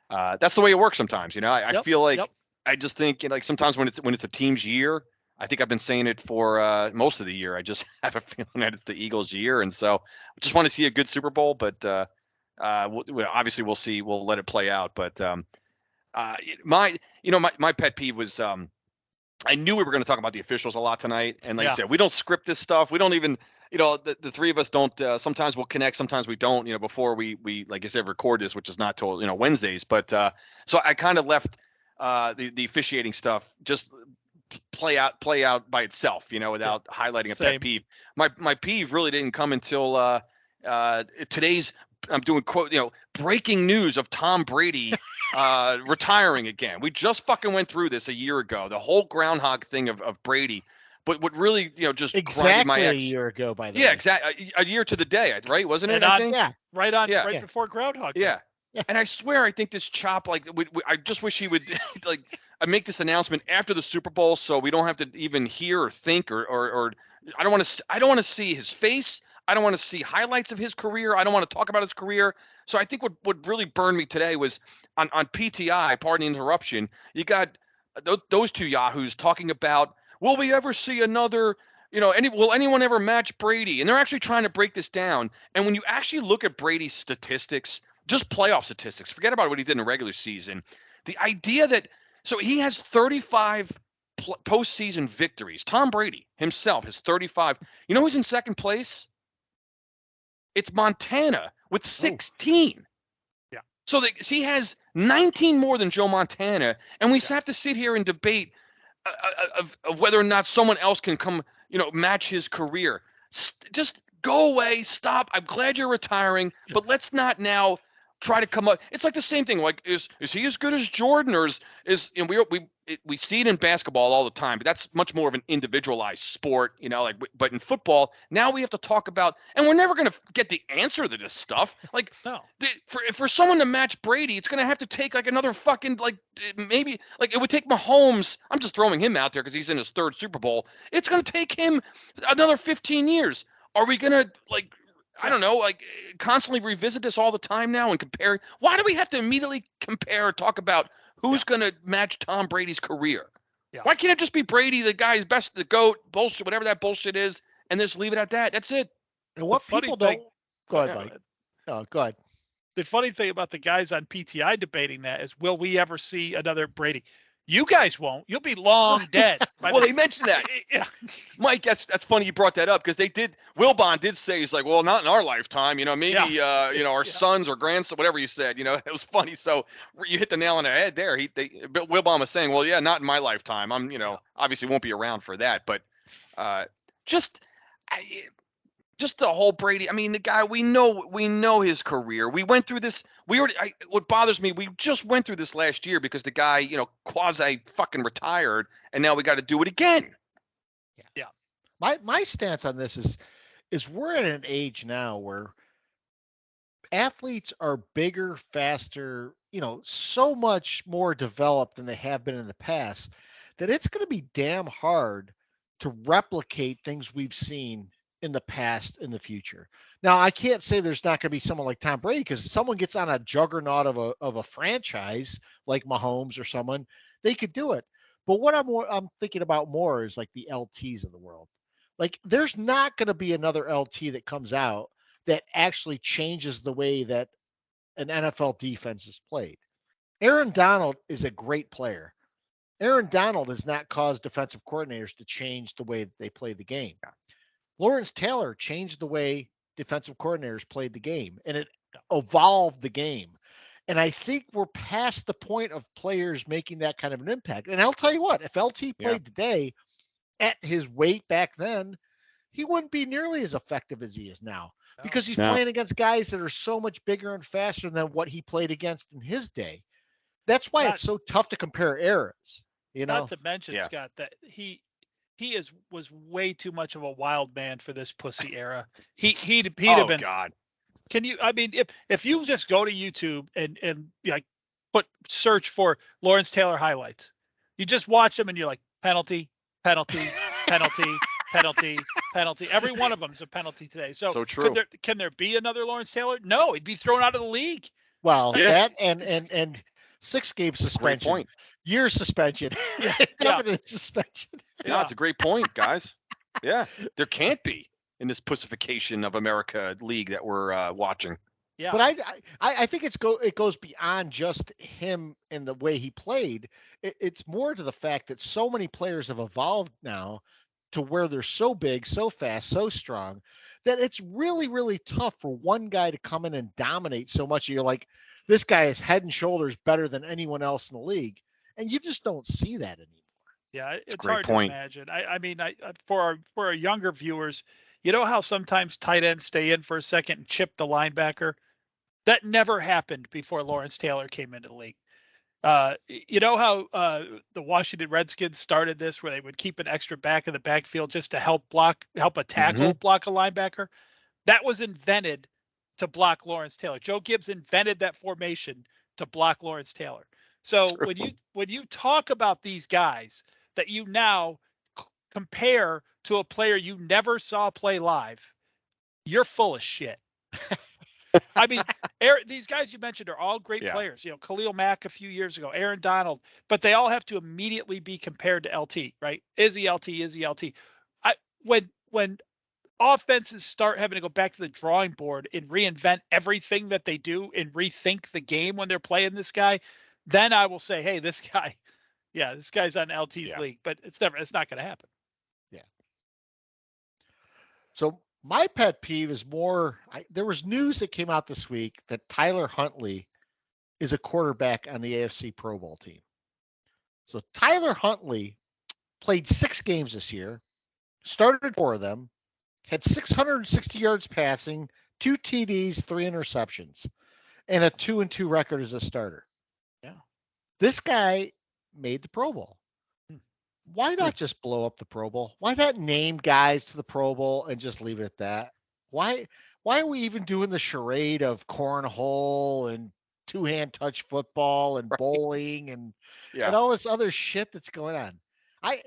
that's the way it works sometimes. I feel like I just think like sometimes when it's a team's year, I think I've been saying it for most of the year. I just have a feeling that it's the Eagles' year, and so I just want to see a good Super Bowl. But obviously we'll see. We'll let it play out. But my pet peeve was I knew we were going to talk about the officials a lot tonight, and like I said, we don't script this stuff. We don't even the three of us don't. Sometimes we'll connect, sometimes we don't. Before we like I said record this, which is not till Wednesdays. But so I kind of left the officiating stuff just play out by itself, without highlighting a pet peeve. My peeve really didn't come until today's. I'm doing quote, breaking news of Tom Brady retiring again. We just fucking went through this a year ago. The whole groundhog thing of Brady. But what really, just exactly a year ago by the way. Yeah, exactly. A year to the day, right? Wasn't it? And I think. Yeah, right on. Yeah. Right before groundhog. Yeah. And I swear, I think this chop, like, I just wish he would, like, make this announcement after the Super Bowl, so we don't have to even hear or think or I don't want to see his face. I don't want to see highlights of his career. I don't want to talk about his career. So I think what really burned me today was on PTI. Pardon the interruption. You got those two yahoos talking about, will we ever see another? Will anyone ever match Brady? And they're actually trying to break this down. And when you actually look at Brady's statistics. Just playoff statistics. Forget about what he did in the regular season. The idea that he has 35 postseason victories. Tom Brady himself has 35. You know who's in second place? It's Montana with 16. Yeah. So he has 19 more than Joe Montana, and we have to sit here and debate of whether or not someone else can come, match his career. Just go away. Stop. I'm glad you're retiring, but let's not now try to come up. It's like the same thing. Like, is he as good as Jordan, or is we see it in basketball all the time, but that's much more of an individualized sport, but in football, now we have to talk about, and we're never going to get the answer to this stuff. Like, no. For someone to match Brady, it's going to have to take like another fucking, like, maybe like it would take Mahomes. I'm just throwing him out there because he's in his third Super Bowl. It's going to take him another 15 years. Are we going to, like, I don't know, like, constantly revisit this all the time now and compare? Why do we have to immediately compare, talk about who's going to match Tom Brady's career? Yeah. Why can't it just be Brady, the guy's best, the GOAT, bullshit, whatever that bullshit is, and just leave it at that? That's it. And what people don't... Go ahead, Mike. Oh, go ahead. The funny thing about the guys on PTI debating that is, will we ever see another Brady? You guys won't. You'll be long dead. Well, they mentioned that. Yeah. Mike, that's funny you brought that up, because they did. Wilbon did say, he's like, well, not in our lifetime. Maybe our sons or grandsons, whatever you said. It was funny. So you hit the nail on the head there. Wilbon was saying, well, yeah, not in my lifetime. I'm, obviously won't be around for that. But just the whole Brady. I mean, the guy, we know his career. We went through this. What bothers me, we just went through this last year because the guy, quasi fucking retired, and now we got to do it again. Yeah. My stance on this is we're at an age now where athletes are bigger, faster, so much more developed than they have been in the past, that it's going to be damn hard to replicate things we've seen in the past in the future. Now, I can't say there's not going to be someone like Tom Brady because someone gets on a juggernaut of a franchise like Mahomes or someone, they could do it. But what I'm thinking about more is like the LTs of the world. Like, there's not going to be another LT that comes out that actually changes the way that an NFL defense is played. Aaron Donald is a great player. Aaron Donald has not caused defensive coordinators to change the way that they play the game. Lawrence Taylor changed the way defensive coordinators played the game, and it evolved the game. And I think we're past the point of players making that kind of an impact. And I'll tell you what, if LT played today at his weight back then, he wouldn't be nearly as effective as he is now because he's playing against guys that are so much bigger and faster than what he played against in his day. That's why it's so tough to compare eras. Not to mention, Scott, that he was way too much of a wild man for this pussy era. He'd have been. God. Can you? I mean, if you just go to YouTube and like search for Lawrence Taylor highlights, you just watch them and you're like penalty, penalty, penalty, penalty, penalty. Every one of them is a penalty today. So true. Can there be another Lawrence Taylor? No, he'd be thrown out of the league. Well, that and 6-game suspension, point. Year suspension, definite suspension. Yeah, it's a great point, guys. Yeah, there can't be in this pussification of America league that we're watching. Yeah, but I think it goes beyond just him and the way he played. It's more to the fact that so many players have evolved now to where they're so big, so fast, so strong that it's really, really tough for one guy to come in and dominate so much. You're like, this guy is head and shoulders better than anyone else in the league. And you just don't see that anymore. Yeah, it's hard to imagine. I mean, for our younger viewers, you know how sometimes tight ends stay in for a second and chip the linebacker? That never happened before Lawrence Taylor came into the league. You know how the Washington Redskins started this, where they would keep an extra back in the backfield just to help a tackle block a linebacker? That was invented to block Lawrence Taylor. Joe Gibbs invented that formation to block Lawrence Taylor. So when you talk about these guys that you now compare to a player you never saw play live, you're full of shit. I mean, these guys you mentioned are all great players. You know, Khalil Mack a few years ago, Aaron Donald, but they all have to immediately be compared to LT, right? Is he LT? Is he LT? When offenses start having to go back to the drawing board and reinvent everything that they do and rethink the game when they're playing this guy, then I will say, hey, this guy's on LT's league, but it's not going to happen. Yeah. So my pet peeve is more, there was news that came out this week that Tyler Huntley is a quarterback on the AFC Pro Bowl team. So Tyler Huntley played 6 games this year, started 4 of them, had 660 yards passing, 2 TDs, 3 interceptions, and a 2-2 record as a starter. Yeah. This guy made the Pro Bowl. Why not just blow up the Pro Bowl? Why not name guys to the Pro Bowl and just leave it at that? Why are we even doing the charade of cornhole and 2-hand touch football and bowling and all this other shit that's going on? I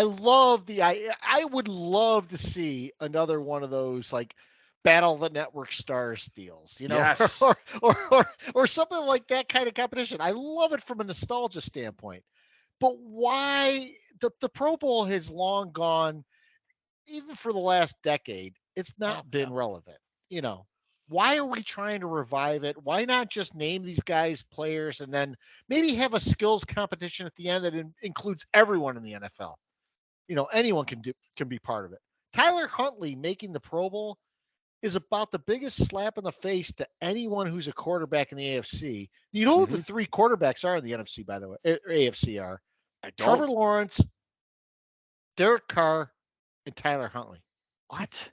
would love to see another one of those like Battle of the Network Stars deals, you know, yes. or something like that kind of competition. I love it from a nostalgia standpoint. But why the Pro Bowl has long gone, even for the last decade, it's not been relevant. You know, why are we trying to revive it? Why not just name these guys players and then maybe have a skills competition at the end that includes everyone in the NFL? You know, anyone can be part of it. Tyler Huntley making the Pro Bowl is about the biggest slap in the face to anyone who's a quarterback in the AFC. You know who the 3 quarterbacks are in the NFC, by the way, or AFC are? Trevor Lawrence, Derek Carr, and Tyler Huntley. What?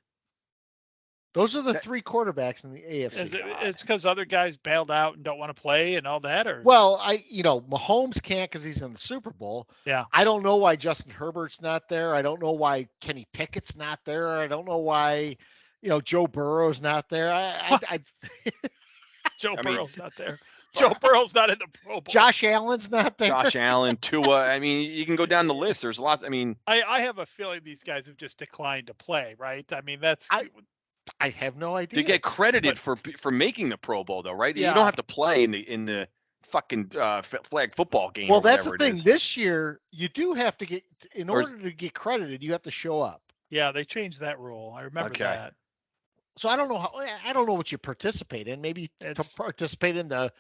Those are the 3 quarterbacks in the AFC. It's because other guys bailed out and don't want to play and all that, or well, Mahomes can't because he's in the Super Bowl. Yeah. I don't know why Justin Herbert's not there. I don't know why Kenny Pickett's not there. I don't know why, Joe Burrow's not there. Joe Burrow's not there. Joe Burrow's not in the Pro Bowl. Josh Allen's not there. Josh Allen, Tua. I mean, you can go down the list. There's lots. I mean, I have a feeling these guys have just declined to play, right? I mean, I have no idea. they get credited for making the Pro Bowl, though, right? Yeah. You don't have to play in the fucking flag football game. Well, or that's the whatever it thing. is. This year, you do have to get, in Or- order to get credited, you have to show up. Yeah, they changed that rule. I remember Okay. that. So I don't know I don't know what you participate in. Maybe to It's- participate in the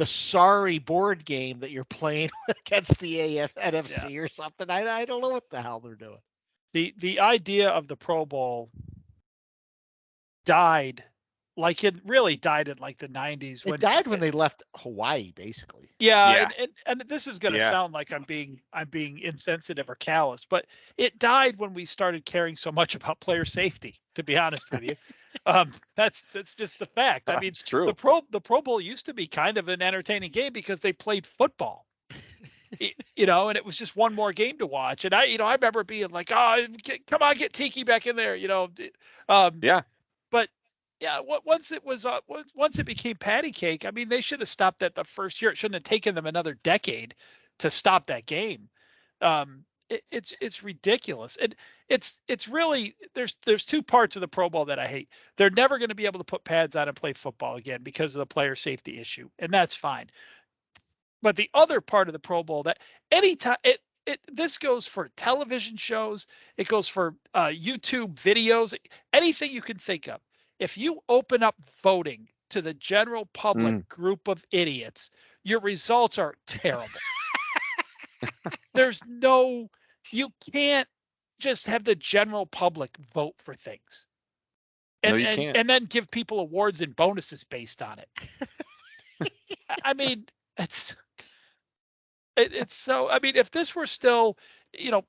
sorry board game that you're playing against the NFC or something. I don't know what the hell they're doing. The idea of the Pro Bowl died, like it really died in like the 90s. It died when they left Hawaii, basically. Yeah, Yeah. and this is going to Yeah. sound like I'm being insensitive or callous, but it died when we started caring so much about player safety. To be honest with you, that's just the fact. I mean, It's true. the Pro Bowl used to be kind of an entertaining game because they played football. And it was just one more game to watch. And I remember being like, oh, come on, get Tiki back in there. Yeah. But yeah, once it became patty cake, I mean, they should have stopped that the first year. It shouldn't have taken them another decade to stop that game. It's ridiculous. And it's really, there's two parts of the Pro Bowl that I hate. They're never going to be able to put pads on and play football again because of the player safety issue. And that's fine. But the other part of the Pro Bowl that anytime this goes for television shows, it goes for YouTube videos, anything you can think of. If you open up voting to the general public group of idiots, your results are terrible. You can't just have the general public vote for things. No, you can't. And then give people awards and bonuses based on it. I mean, it's so, I mean, if this were still,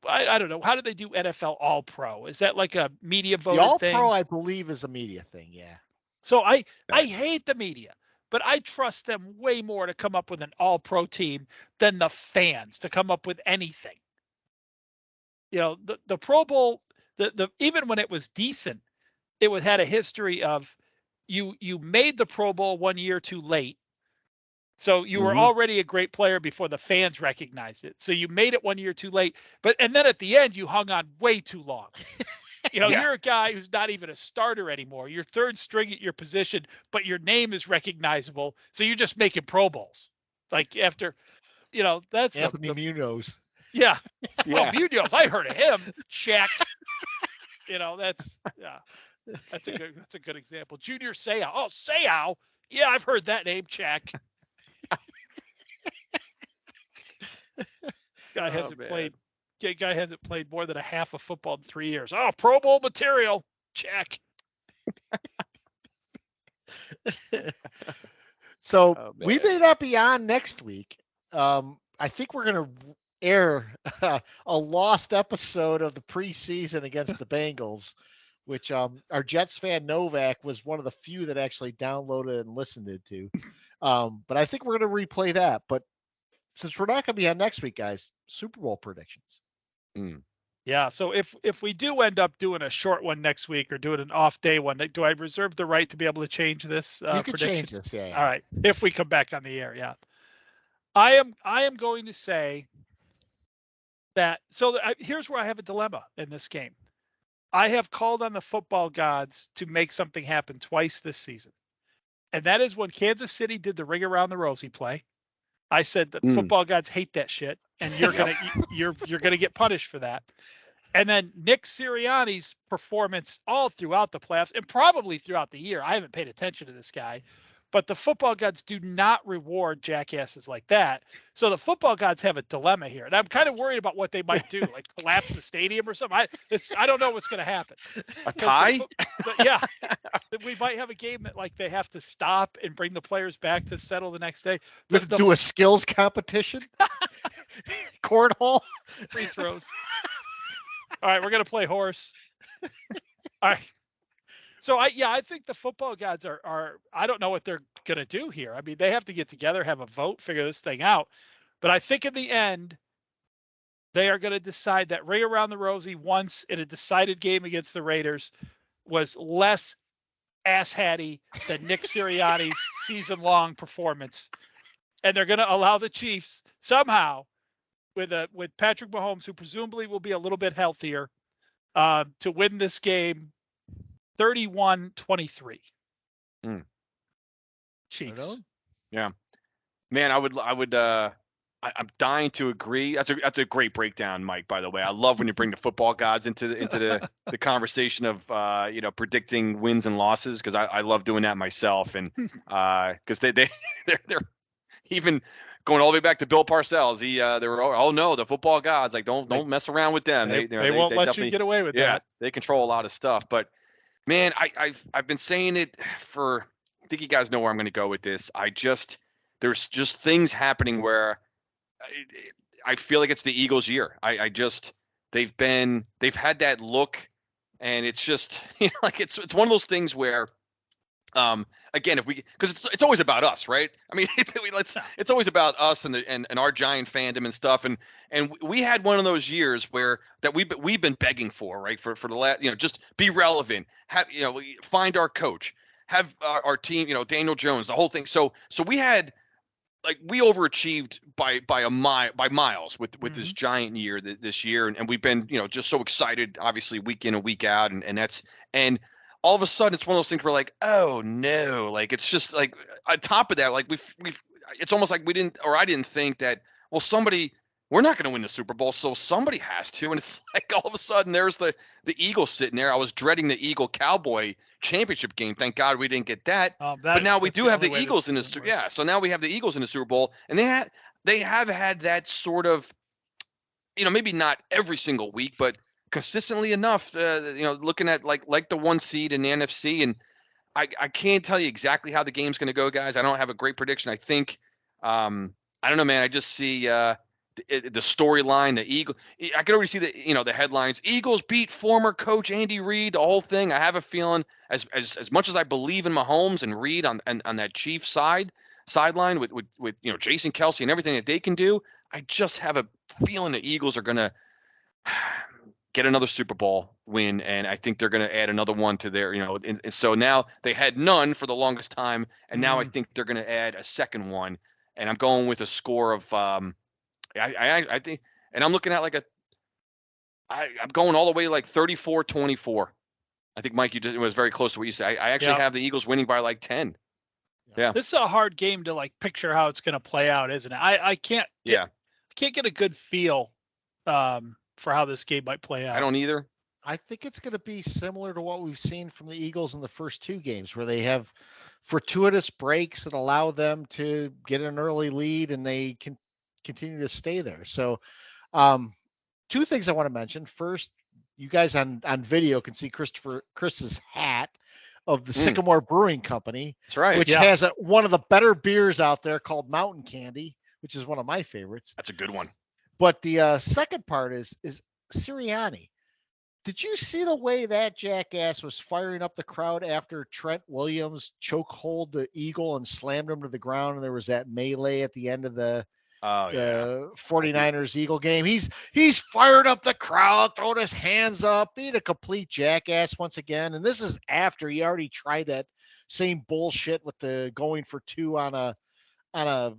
I don't know, how do they do NFL All Pro? Is that like a media vote The All thing? Pro, I believe, is a media thing. Yeah. So I hate the media, but I trust them way more to come up with an All Pro team than the fans to come up with anything. The Pro Bowl, the even when it was decent, it had a history of you made the Pro Bowl 1 year too late. So you were already a great player before the fans recognized it. So you made it 1 year too late, and then at the end you hung on way too long. You're a guy who's not even a starter anymore. You're third string at your position, but your name is recognizable. So you're just making Pro Bowls. Like after, that's Anthony Munoz. Yeah. Yeah. Oh, Munoz, I heard of him. Check. That's a good example. Junior Seau. Oh, Seau. Yeah, I've heard that name. Check. Guy hasn't played more than a half of football in 3 years. Oh, Pro Bowl material. Check. So we may not be on next week. I think we're going to air a lost episode of the preseason against the Bengals, which our Jets fan Novak was one of the few that actually downloaded and listened to. But I think we're going to replay that. But since we're not going to be on next week, guys, Super Bowl predictions. Yeah. So if we do end up doing a short one next week or doing an off day one, do I reserve the right to be able to change this You can prediction? change this. Yeah. All right. If we come back on the air. Yeah. I am going to say that. So here's where I have a dilemma in this game. I have called on the football gods to make something happen twice this season. And that is when Kansas City did the ring around the rosy play. I said that football gods hate that shit, and you're gonna get punished for that. And then Nick Sirianni's performance all throughout the playoffs and probably throughout the year. I haven't paid attention to this guy, but the football gods do not reward jackasses like that. So the football gods have a dilemma here, and I'm kind of worried about what they might do, like collapse the stadium or something. I don't know what's going to happen. A tie? Yeah, we might have a game that like they have to stop and bring the players back to settle the next day. Do a skills competition, cornhole, free throws. All right, we're gonna play horse. All right. So I think the football gods are I don't know what they're gonna do here. I mean, they have to get together, have a vote, figure this thing out. But I think in the end, they are gonna decide that ring around the rosy once in a decided game against the Raiders was less asshatty than Nick Sirianni's season-long performance and they're going to allow the Chiefs somehow with Patrick Mahomes, who presumably will be a little bit healthier, to win this game 31-23. Chiefs. Yeah, man, I'm dying to agree. That's a great breakdown, Mike. By the way, I love when you bring the football gods into the conversation of predicting wins and losses, because I love doing that myself, and because they're even going all the way back to Bill Parcells. They were, oh no, the football gods, like don't mess around with them. They won't let you get away with that. They control a lot of stuff. But man, I've been saying it for. I think you guys know where I'm going to go with this. There's just things happening where I feel like it's the Eagles' year. They've had that look, and it's just like it's one of those things where, again, because it's always about us, right? I mean, it's always about us and our Giant fandom and stuff, and we had one of those years where that we've been begging for, right? For the last, just be relevant, have find our coach, have our team, Daniel Jones, the whole thing. So we had. Like we overachieved by miles with this Giant year this year, and we've been just so excited, obviously week in and week out, and all of a sudden it's one of those things where like, oh no, like it's just like on top of that, like we've it's almost like I didn't think that, well, we're not going to win the Super Bowl, so somebody has to, and it's like all of a sudden there's the Eagles sitting there. I was dreading the Eagle Cowboy championship game. Thank God we didn't get that. But now we do have the Eagles in the so now we have the Eagles in the Super Bowl, and they have had that sort of, maybe not every single week, but consistently enough. Looking at like the 1 seed in the NFC, and I can't tell you exactly how the game's going to go, guys. I don't have a great prediction. I think I don't know, man. I just see the storyline, the Eagle. I can already see the headlines. Eagles beat former coach Andy Reid. The whole thing. I have a feeling, as much as I believe in Mahomes and Reid on that Chiefs sideline with Jason Kelsey and everything that they can do, I just have a feeling the Eagles are gonna get another Super Bowl win, and I think they're gonna add another one to their and so now they had none for the longest time, and now I think they're gonna add a second one, and I'm going with a score of I think, and I'm looking at I'm going all the way like 34-24. I think, Mike, it was very close to what you said. I actually have the Eagles winning by like 10. Yeah. This is a hard game to picture how it's going to play out, isn't it? I can't get a good feel for how this game might play out. I don't either. I think it's going to be similar to what we've seen from the Eagles in the first two games, where they have fortuitous breaks that allow them to get an early lead, and they can continue to stay there. So two things I want to mention. First, you guys on video can see Chris's hat of the Sycamore Brewing Company. That's right. Which has one of the better beers out there called Mountain Candy, which is one of my favorites. That's a good one. But the second part is Sirianni. Did you see the way that jackass was firing up the crowd after Trent Williams chokehold the Eagle and slammed him to the ground, and there was that melee at the end of the 49ers Eagle game? He's fired up the crowd, throwing his hands up, being a complete jackass once again. And this is after he already tried that same bullshit with the going for two on a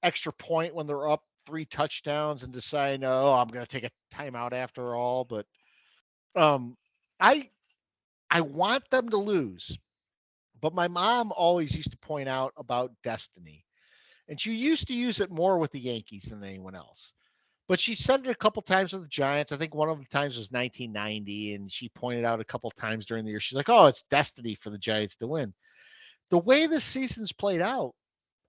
extra point when they're up 3 touchdowns and deciding, oh, I'm going to take a timeout after all. But I want them to lose. But my mom always used to point out about destiny. And she used to use it more with the Yankees than anyone else. But she said it a couple times with the Giants. I think one of the times was 1990, and she pointed out a couple times during the year. She's like, oh, it's destiny for the Giants to win. The way this season's played out,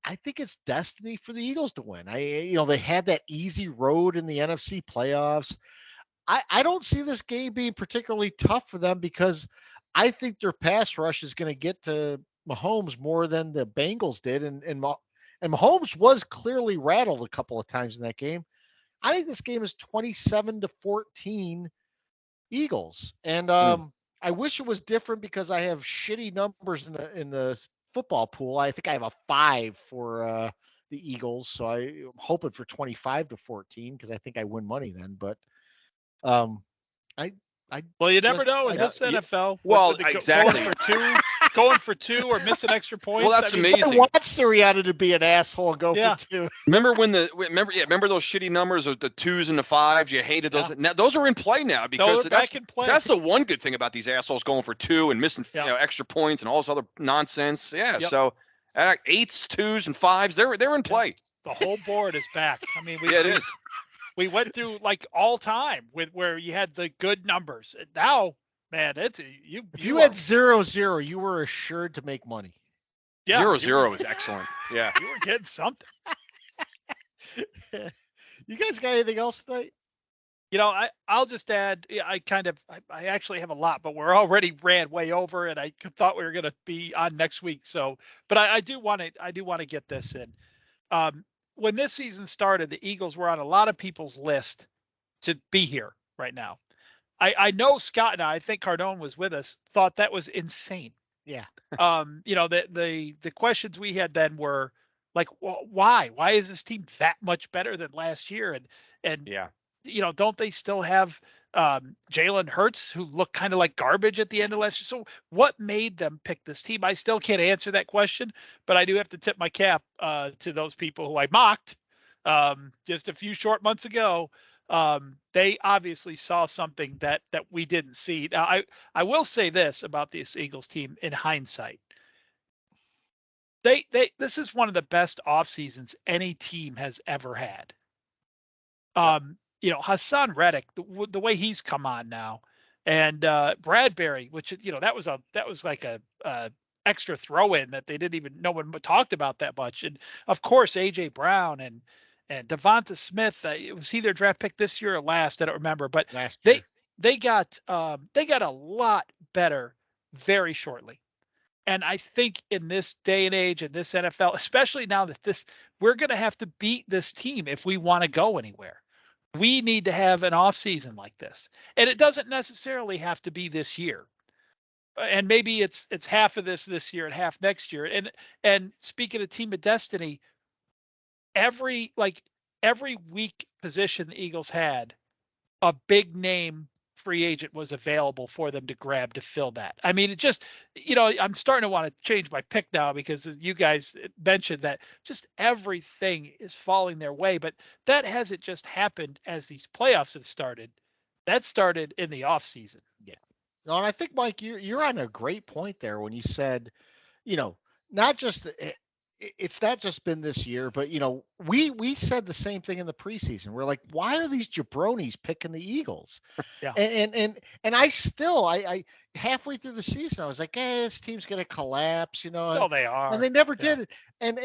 I think it's destiny for the Eagles to win. They had that easy road in the NFC playoffs. I don't see this game being particularly tough for them, because I think their pass rush is going to get to Mahomes more than the Bengals did. And Mahomes was clearly rattled a couple of times in that game. I think this game is 27-14 Eagles. And I wish it was different, because I have shitty numbers in the football pool. I think I have a 5 for the Eagles. So I'm hoping for 25-14, because I think I win money then. But well, you never know in this NFL. Well, with the exactly. going for two. going for 2 or missing extra points. Well, that's amazing. I want Sirianni to be an asshole and go for 2. Remember those shitty numbers of the 2s and the 5s? You hated those. Now those are in play now because back in play. That's the one good thing about these assholes going for 2 and missing extra points and all this other nonsense. Yeah. Yep. So 8s, 2s, and 5s, they're in play. The whole board is back. I mean, it is. We went through like all time where you had the good numbers. Now, man, it's you. If you had 0-0, you were assured to make money. Yeah, 0-0 is excellent. Yeah, you were getting something. You guys got anything else tonight? I'll just add. I actually have a lot, but we're already ran way over, and I thought we were going to be on next week. So, but I do want to get this in. When this season started, the Eagles were on a lot of people's list to be here right now. I know Scott and I think Cardone was with us, thought that was insane. Yeah. The questions we had then were like, well, why is this team that much better than last year? And don't they still have Jalen Hurts, who looked kind of like garbage at the end of last year? So what made them pick this team? I still can't answer that question, but I do have to tip my cap to those people who I mocked just a few short months ago. They obviously saw something that we didn't see. Now, I will say this about this Eagles team in hindsight. This is one of the best off seasons any team has ever had. Hassan Reddick, the way he's come on now, and Bradbury, which that was like a extra throw in that no one talked about that much, and of course AJ Brown and Devonta Smith. It was either draft pick this year or last. I don't remember, but they got a lot better very shortly. And I think in this day and age, in this NFL, especially now that we're going to have to beat this team if we want to go anywhere. We need to have an off season like this, and it doesn't necessarily have to be this year. And maybe it's half of this year and half next year. And speaking of Team of Destiny, every weak position the Eagles had, a big name free agent was available for them to grab to fill that. I mean, it just, I'm starting to want to change my pick now because you guys mentioned that just everything is falling their way, but that hasn't just happened as these playoffs have started. That started in the off season. Yeah. No, and I think, Mike, you're on a great point there when you said, not just it's not just been this year, but we said the same thing in the preseason. We're like, why are these jabronis picking the Eagles? Yeah. And I halfway through the season, I was like, this team's gonna collapse, No, they are. And they never did it. And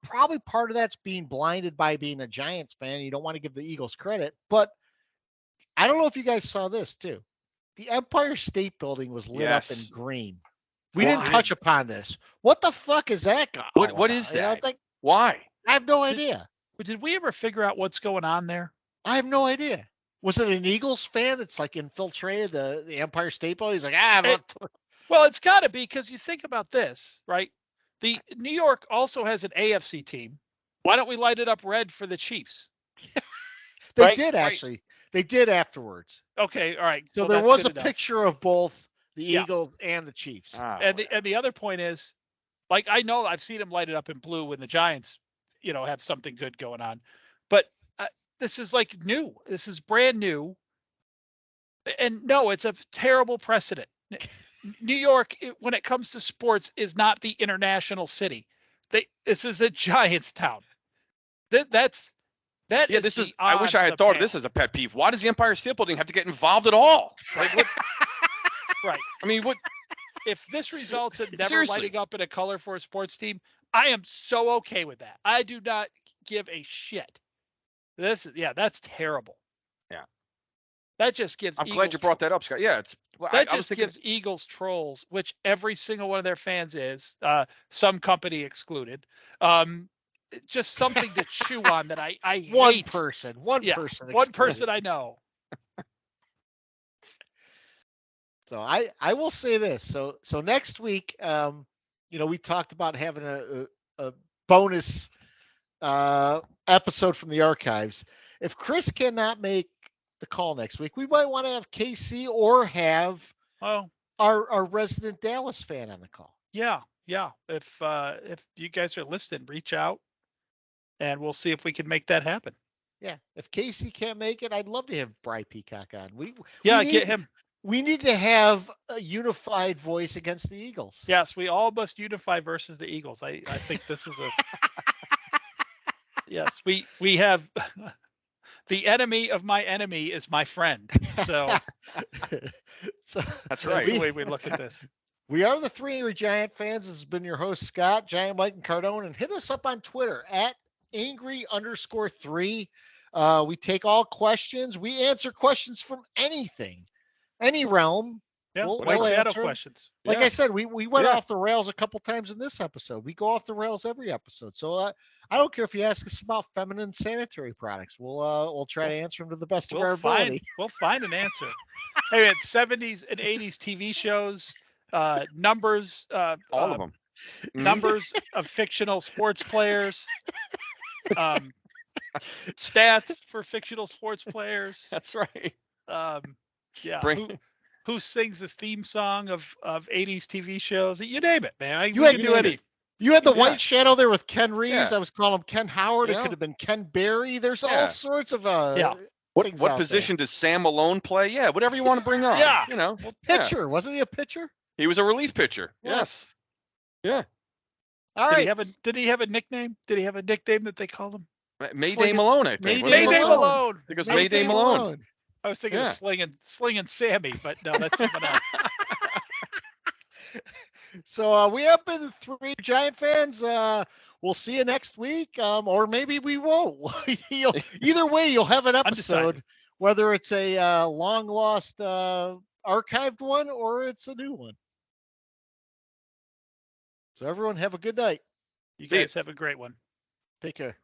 probably part of that's being blinded by being a Giants fan. You don't want to give the Eagles credit, but I don't know if you guys saw this too. The Empire State Building was lit up in green. We didn't touch upon this. What the fuck is that guy? What is that? It's like, why? I have no idea. Did we ever figure out what's going on there? I have no idea. Was it an Eagles fan that's like infiltrated the Empire State Building? He's like, well, it's got to be, because you think about this, right? The New York also has an AFC team. Why don't we light it up red for the Chiefs? They did actually. Right. They did afterwards. Okay, all right. So there was a picture of both the Eagles and the Chiefs. And the other point is, like, I know I've seen them light it up in blue when the Giants, have something good going on, but this is like new. This is brand new. And no, it's a terrible precedent. New York, when it comes to sports, is not the international city. This is the Giants town. I wish I had thought of this as a pet peeve. Why does the Empire State Building have to get involved at all? Like, what? Right. I mean, what? If this results in never lighting up in a color for a sports team, I am so okay with that. I do not give a shit. That's terrible. Yeah. That just gives. I'm glad you brought that up, Scott. Yeah, gives Eagles trolls, which every single one of their fans is, some company excluded. Just something to chew on that I hate. One person I know. So I will say this. So next week, we talked about having a bonus episode from the archives. If Chris cannot make the call next week, we might want to have KC or have our resident Dallas fan on the call. Yeah. If you guys are listening, reach out, and we'll see if we can make that happen. Yeah. If Casey can't make it, I'd love to have Bry Peacock on. We Yeah, need get him. we need to have a unified voice against the Eagles. Yes, we all must unify versus the Eagles. I think this is a yes. We have the enemy of my enemy is my friend. So So That's right. that's the way we look at this. we are the 3 Angry Giant Fans. This has been your host, Scott, Giant Mike and Cardone, and hit us up on Twitter at angry_3. We take all questions. We answer questions from anything, any realm. Yeah, We'll White Shadow answer 'em. questions. Like Yeah. I said, we went Yeah. off the rails a couple times in this episode. We go off the rails every episode. So I don't care if you ask us about feminine sanitary products. We'll try to answer them to the best of our ability. We'll find an answer. Hey, man, 70s and 80s TV shows, numbers, All of them. numbers of fictional sports players, stats for fictional sports players. That's right. Yeah. Bring- Who sings the theme song of 80s TV shows? You name it, man. You We had can to do name any. You had the Yeah. White Shadow there with Ken Reeves. Yeah. I was calling him Ken Howard. You It know? could have been Ken Barry. There's Yeah. all sorts of Yeah. What things what out position does Sam Malone play? Yeah, whatever you want to bring on. Yeah. You know. there. Yeah. Pitcher. Wasn't he a pitcher? He was a relief pitcher. Yeah. Yes. Yeah. All Did right. he have a nickname? Did he have a nickname that they called him? Mayday Slinging- Malone, I think. Mayday wasn't it? Mayday Malone. Malone. I think it was Mayday Mayday Malone. I was thinking Yeah. of slinging Sammy, but no, that's someone else. So we have been 3 Giant Fans. We'll see you next week, or maybe we won't. Either way, you'll have an episode, Undecided. whether it's a long lost archived one or it's a new one. So everyone have a good night. You See ya. guys have a great one. Take care.